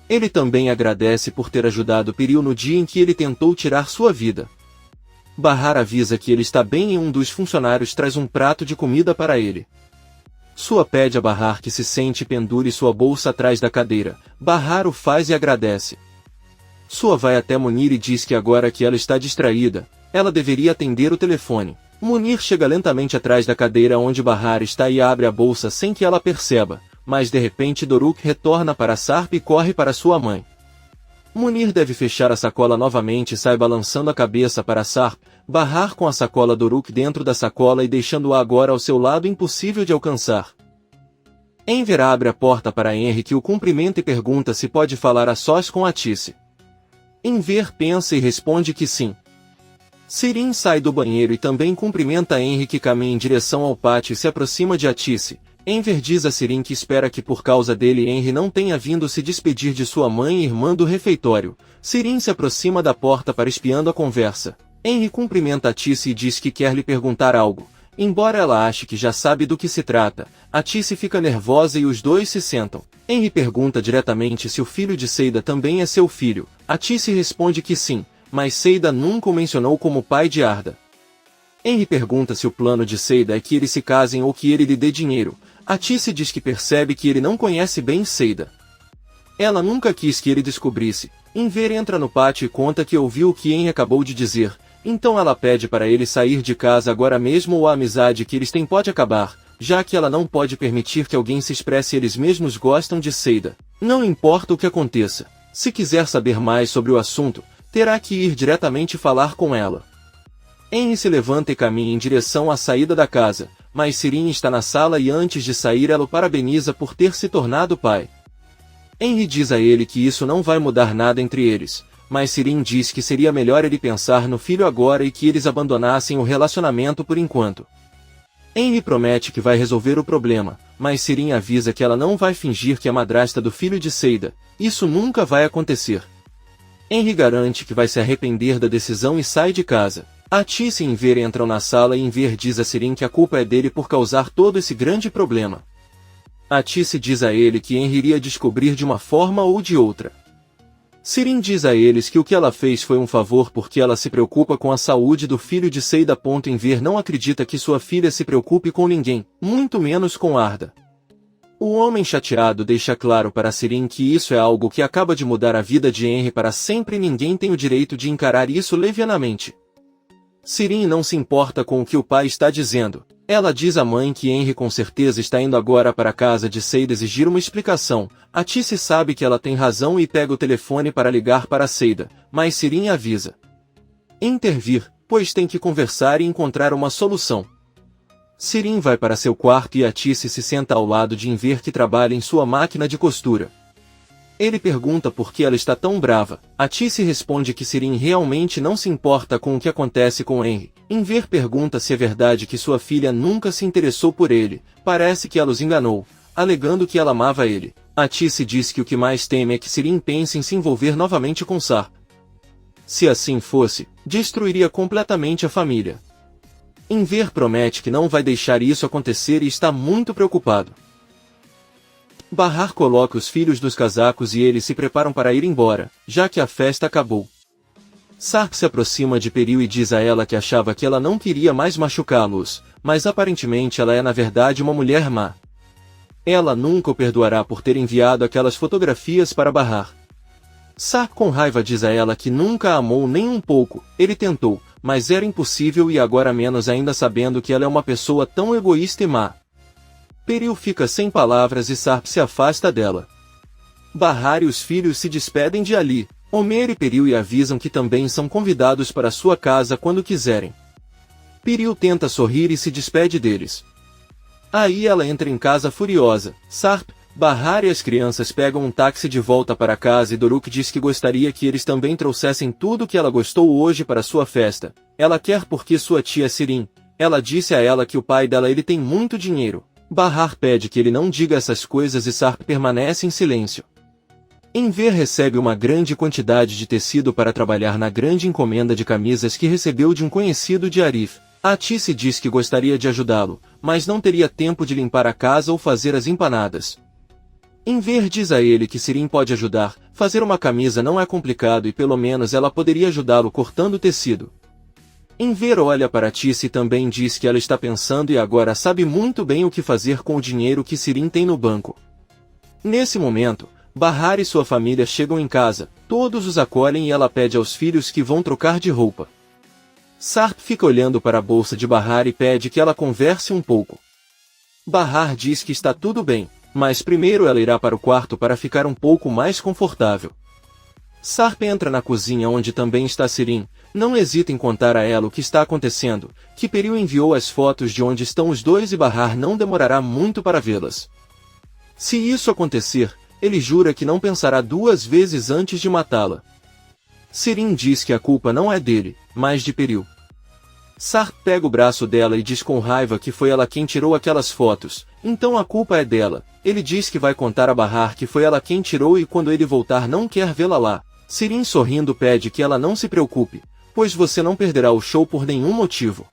Ele também agradece por ter ajudado Piril no dia em que ele tentou tirar sua vida. Bahar avisa que ele está bem e um dos funcionários traz um prato de comida para ele. Sua pede a Bahar que se sente e pendure sua bolsa atrás da cadeira. Bahar o faz e agradece. Sua vai até Munir e diz que agora que ela está distraída, ela deveria atender o telefone. Munir chega lentamente atrás da cadeira onde Bahar está e abre a bolsa sem que ela perceba, mas de repente Doruk retorna para Sarp e corre para sua mãe. Munir deve fechar a sacola novamente e sai balançando a cabeça para Sarp, Bahar com a sacola Doruk dentro da sacola e deixando-a agora ao seu lado impossível de alcançar. Enver abre a porta para Henry que o cumprimenta e pergunta se pode falar a sós com Atice. Enver pensa e responde que sim. Sirin sai do banheiro e também cumprimenta Henry que caminha em direção ao pátio e se aproxima de Atice. Enver diz a Sirin que espera que por causa dele Henry não tenha vindo se despedir de sua mãe e irmã do refeitório. Sirin se aproxima da porta para espiando a conversa. Henry cumprimenta Atice e diz que quer lhe perguntar algo. Embora ela ache que já sabe do que se trata, Atice fica nervosa e os dois se sentam. Henry pergunta diretamente se o filho de Seida também é seu filho. Atice responde que sim, mas Seida nunca o mencionou como pai de Arda. Henry pergunta se o plano de Seida é que eles se casem ou que ele lhe dê dinheiro. Atice diz que percebe que ele não conhece bem Seida. Ela nunca quis que ele descobrisse. Enver entra no pátio e conta que ouviu o que Henry acabou de dizer. Então ela pede para ele sair de casa agora mesmo ou a amizade que eles têm pode acabar, já que ela não pode permitir que alguém se expresse eles mesmos gostam de Seida. Não importa o que aconteça. Se quiser saber mais sobre o assunto, terá que ir diretamente falar com ela. Henry se levanta e caminha em direção à saída da casa, mas Sirin está na sala e antes de sair ela o parabeniza por ter se tornado pai. Henry diz a ele que isso não vai mudar nada entre eles, mas Sirin diz que seria melhor ele pensar no filho agora e que eles abandonassem o relacionamento por enquanto. Henry promete que vai resolver o problema, mas Sirin avisa que ela não vai fingir que é madrasta do filho de Seida. Isso nunca vai acontecer. Henry garante que vai se arrepender da decisão e sai de casa. Atice e Enver entram na sala e Enver diz a Sirin que a culpa é dele por causar todo esse grande problema. Atice diz a ele que Henry iria descobrir de uma forma ou de outra. Sirin diz a eles que o que ela fez foi um favor porque ela se preocupa com a saúde do filho de Seida. Enver não acredita que sua filha se preocupe com ninguém, muito menos com Arda. O homem chateado deixa claro para Sirin que isso é algo que acaba de mudar a vida de Henry para sempre e ninguém tem o direito de encarar isso levianamente. Sirin não se importa com o que o pai está dizendo. Ela diz à mãe que Henry com certeza está indo agora para a casa de Seida exigir uma explicação. A Tice sabe que ela tem razão e pega o telefone para ligar para Seida, mas Sirin avisa intervir, pois tem que conversar e encontrar uma solução. Sirin vai para seu quarto e a Tice se senta ao lado de Enver que trabalha em sua máquina de costura. Ele pergunta por que ela está tão brava. A Tice responde que Sirin realmente não se importa com o que acontece com Henry. Enver pergunta se é verdade que sua filha nunca se interessou por ele. Parece que ela os enganou, alegando que ela amava ele. A Tice diz que o que mais teme é que Sirin pense em se envolver novamente com Sarp. Se assim fosse, destruiria completamente a família. Enver promete que não vai deixar isso acontecer e está muito preocupado. Bahar coloca os filhos dos casacos e eles se preparam para ir embora, já que a festa acabou. Sarp se aproxima de Peril e diz a ela que achava que ela não queria mais machucá-los, mas aparentemente ela é na verdade uma mulher má. Ela nunca o perdoará por ter enviado aquelas fotografias para Bahar. Sarp com raiva diz a ela que nunca a amou nem um pouco, ele tentou, mas era impossível e agora menos ainda sabendo que ela é uma pessoa tão egoísta e má. Peril fica sem palavras e Sarp se afasta dela. Bahar e os filhos se despedem de Ali, Omer e Peril e avisam que também são convidados para sua casa quando quiserem. Peril tenta sorrir e se despede deles. Aí ela entra em casa furiosa. Sarp, Bahar e as crianças pegam um táxi de volta para casa e Doruk diz que gostaria que eles também trouxessem tudo que ela gostou hoje para sua festa. Ela quer porque sua tia Sirin. Ela disse a ela que o pai dela ele tem muito dinheiro. Bahar pede que ele não diga essas coisas e Sarp permanece em silêncio. Enver recebe uma grande quantidade de tecido para trabalhar na grande encomenda de camisas que recebeu de um conhecido de Arif. A Tice diz que gostaria de ajudá-lo, mas não teria tempo de limpar a casa ou fazer as empanadas. Enver diz a ele que Sirin pode ajudar, fazer uma camisa não é complicado e pelo menos ela poderia ajudá-lo cortando o tecido. Enver olha para Tice e também diz que ela está pensando e agora sabe muito bem o que fazer com o dinheiro que Sirin tem no banco. Nesse momento, Bahar e sua família chegam em casa, todos os acolhem e ela pede aos filhos que vão trocar de roupa. Sarp fica olhando para a bolsa de Bahar e pede que ela converse um pouco. Bahar diz que está tudo bem, mas primeiro ela irá para o quarto para ficar um pouco mais confortável. Sarp entra na cozinha onde também está Sirin, não hesita em contar a ela o que está acontecendo, que Peril enviou as fotos de onde estão os dois e Bahar não demorará muito para vê-las. Se isso acontecer, ele jura que não pensará duas vezes antes de matá-la. Sirin diz que a culpa não é dele, mas de Peril. Sarp pega o braço dela e diz com raiva que foi ela quem tirou aquelas fotos, então a culpa é dela. Ele diz que vai contar a Bahar que foi ela quem tirou e quando ele voltar não quer vê-la lá. Sirin sorrindo pede que ela não se preocupe, pois você não perderá o show por nenhum motivo.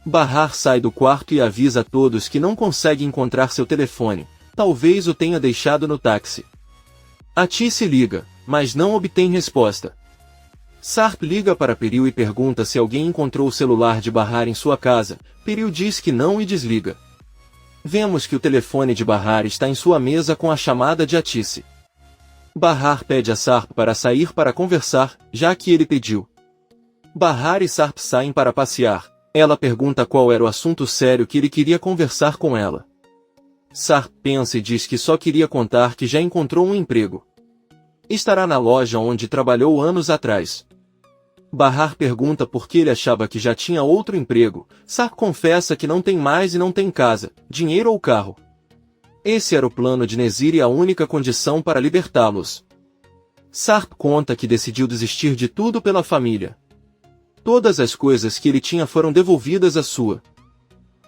Bahar sai do quarto e avisa a todos que não consegue encontrar seu telefone, talvez o tenha deixado no táxi. A Tice liga, mas não obtém resposta. Sarp liga para Peril e pergunta se alguém encontrou o celular de Bahar em sua casa. Peril diz que não e desliga. Vemos que o telefone de Bahar está em sua mesa com a chamada de Atice. Bahar pede a Sarp para sair para conversar, já que ele pediu. Bahar e Sarp saem para passear. Ela pergunta qual era o assunto sério que ele queria conversar com ela. Sarp pensa e diz que só queria contar que já encontrou um emprego. Estará na loja onde trabalhou anos atrás. Bahar pergunta por que ele achava que já tinha outro emprego. Sarp confessa que não tem mais e não tem casa, dinheiro ou carro. Esse era o plano de Nezir e a única condição para libertá-los. Sarp conta que decidiu desistir de tudo pela família. Todas as coisas que ele tinha foram devolvidas à sua.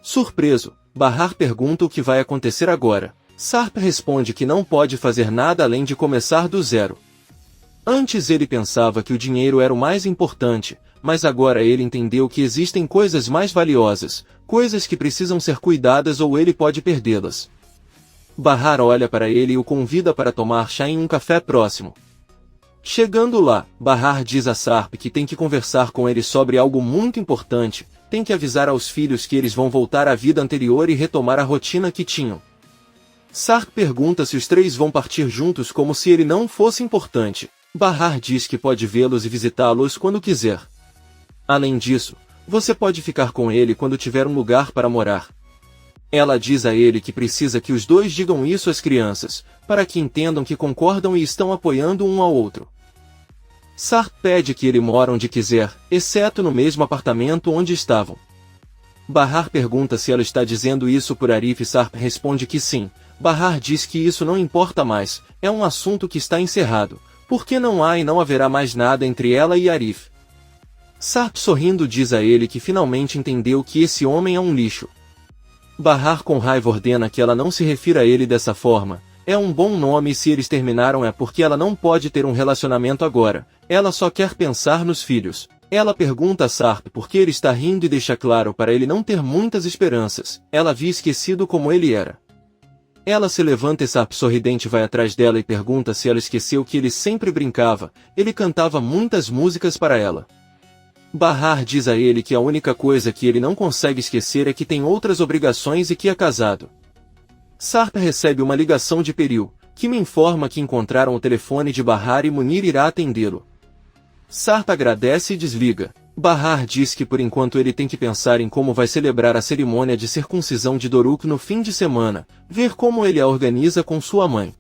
Surpreso, Bahar pergunta o que vai acontecer agora. Sarp responde que não pode fazer nada além de começar do zero. Antes ele pensava que o dinheiro era o mais importante, mas agora ele entendeu que existem coisas mais valiosas, coisas que precisam ser cuidadas ou ele pode perdê-las. Bahar olha para ele e o convida para tomar chá em um café próximo. Chegando lá, Bahar diz a Sarp que tem que conversar com ele sobre algo muito importante, tem que avisar aos filhos que eles vão voltar à vida anterior e retomar a rotina que tinham. Sarp pergunta se os três vão partir juntos como se ele não fosse importante. Bahar diz que pode vê-los e visitá-los quando quiser. Além disso, você pode ficar com ele quando tiver um lugar para morar. Ela diz a ele que precisa que os dois digam isso às crianças, para que entendam que concordam e estão apoiando um ao outro. Sarp pede que ele mora onde quiser, exceto no mesmo apartamento onde estavam. Bahar pergunta se ela está dizendo isso por Arif e Sarp responde que sim. Bahar diz que isso não importa mais, é um assunto que está encerrado, porque não há e não haverá mais nada entre ela e Arif. Sarp sorrindo diz a ele que finalmente entendeu que esse homem é um lixo. Bahar com raiva ordena que ela não se refira a ele dessa forma. É um bom nome e se eles terminaram é porque ela não pode ter um relacionamento agora, ela só quer pensar nos filhos. Ela pergunta a Sarp por que ele está rindo e deixa claro para ele não ter muitas esperanças, ela havia esquecido como ele era. Ela se levanta e Sarp sorridente vai atrás dela e pergunta se ela esqueceu que ele sempre brincava, ele cantava muitas músicas para ela. Bahar diz a ele que a única coisa que ele não consegue esquecer é que tem outras obrigações e que é casado. Sarp recebe uma ligação de Peril, que me informa que encontraram o telefone de Bahar e Munir irá atendê-lo. Sarp agradece e desliga. Bahar diz que por enquanto ele tem que pensar em como vai celebrar a cerimônia de circuncisão de Doruk no fim de semana, ver como ele a organiza com sua mãe.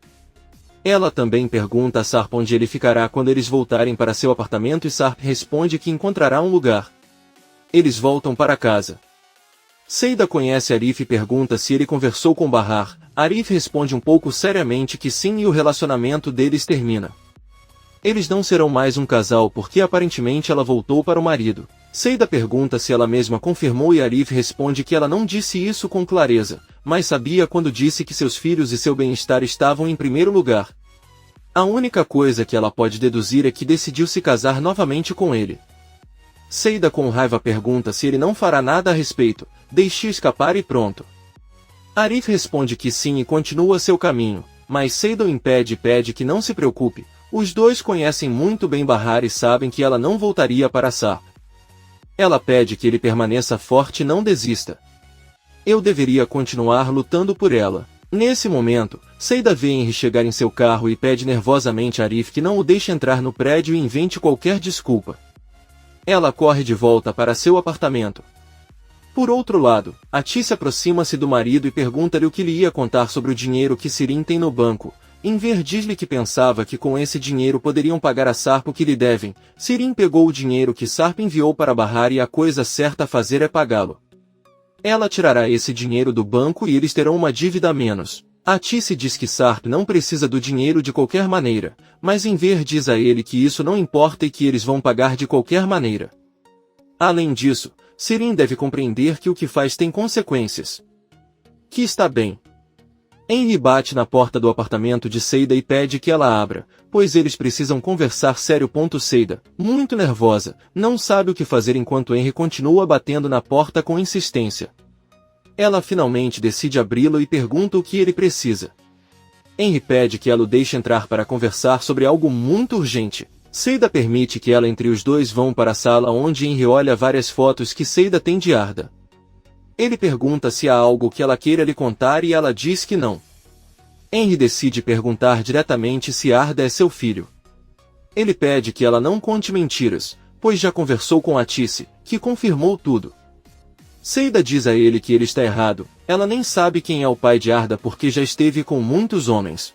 Ela também pergunta a Sarp onde ele ficará quando eles voltarem para seu apartamento e Sarp responde que encontrará um lugar. Eles voltam para casa. Seida conhece Arif e pergunta se ele conversou com Bahar. Arif responde um pouco seriamente que sim e o relacionamento deles termina. Eles não serão mais um casal porque aparentemente ela voltou para o marido. Seida pergunta se ela mesma confirmou e Arif responde que ela não disse isso com clareza, mas sabia quando disse que seus filhos e seu bem-estar estavam em primeiro lugar. A única coisa que ela pode deduzir é que decidiu se casar novamente com ele. Seida com raiva pergunta se ele não fará nada a respeito, deixe escapar e pronto. Arif responde que sim e continua seu caminho, mas Seida o impede e pede que não se preocupe. Os dois conhecem muito bem Bahar e sabem que ela não voltaria para Sarp. Ela pede que ele permaneça forte e não desista. Eu deveria continuar lutando por ela. Nesse momento, Seida vê Henry chegar em seu carro e pede nervosamente a Arif que não o deixe entrar no prédio e invente qualquer desculpa. Ela corre de volta para seu apartamento. Por outro lado, Ati aproxima-se do marido e pergunta-lhe o que lhe ia contar sobre o dinheiro que Sirin tem no banco. Enver diz-lhe que pensava que com esse dinheiro poderiam pagar a Sarp o que lhe devem. Sirin pegou o dinheiro que Sarp enviou para Bahar e a coisa certa a fazer é pagá-lo. Ela tirará esse dinheiro do banco e eles terão uma dívida a menos. Ati diz que Sarp não precisa do dinheiro de qualquer maneira, mas Enver diz a ele que isso não importa e que eles vão pagar de qualquer maneira. Além disso, Sirin deve compreender que o que faz tem consequências. Que está bem. Henry bate na porta do apartamento de Seida e pede que ela abra, pois eles precisam conversar sério. Seida, muito nervosa, não sabe o que fazer enquanto Henry continua batendo na porta com insistência. Ela finalmente decide abri-lo e pergunta o que ele precisa. Henry pede que ela o deixe entrar para conversar sobre algo muito urgente. Seida permite que ela entre os dois vão para a sala onde Henry olha várias fotos que Seida tem de Arda. Ele pergunta se há algo que ela queira lhe contar e ela diz que não. Henry decide perguntar diretamente se Arda é seu filho. Ele pede que ela não conte mentiras, pois já conversou com Ati, que confirmou tudo. Seida diz a ele que ele está errado, ela nem sabe quem é o pai de Arda porque já esteve com muitos homens.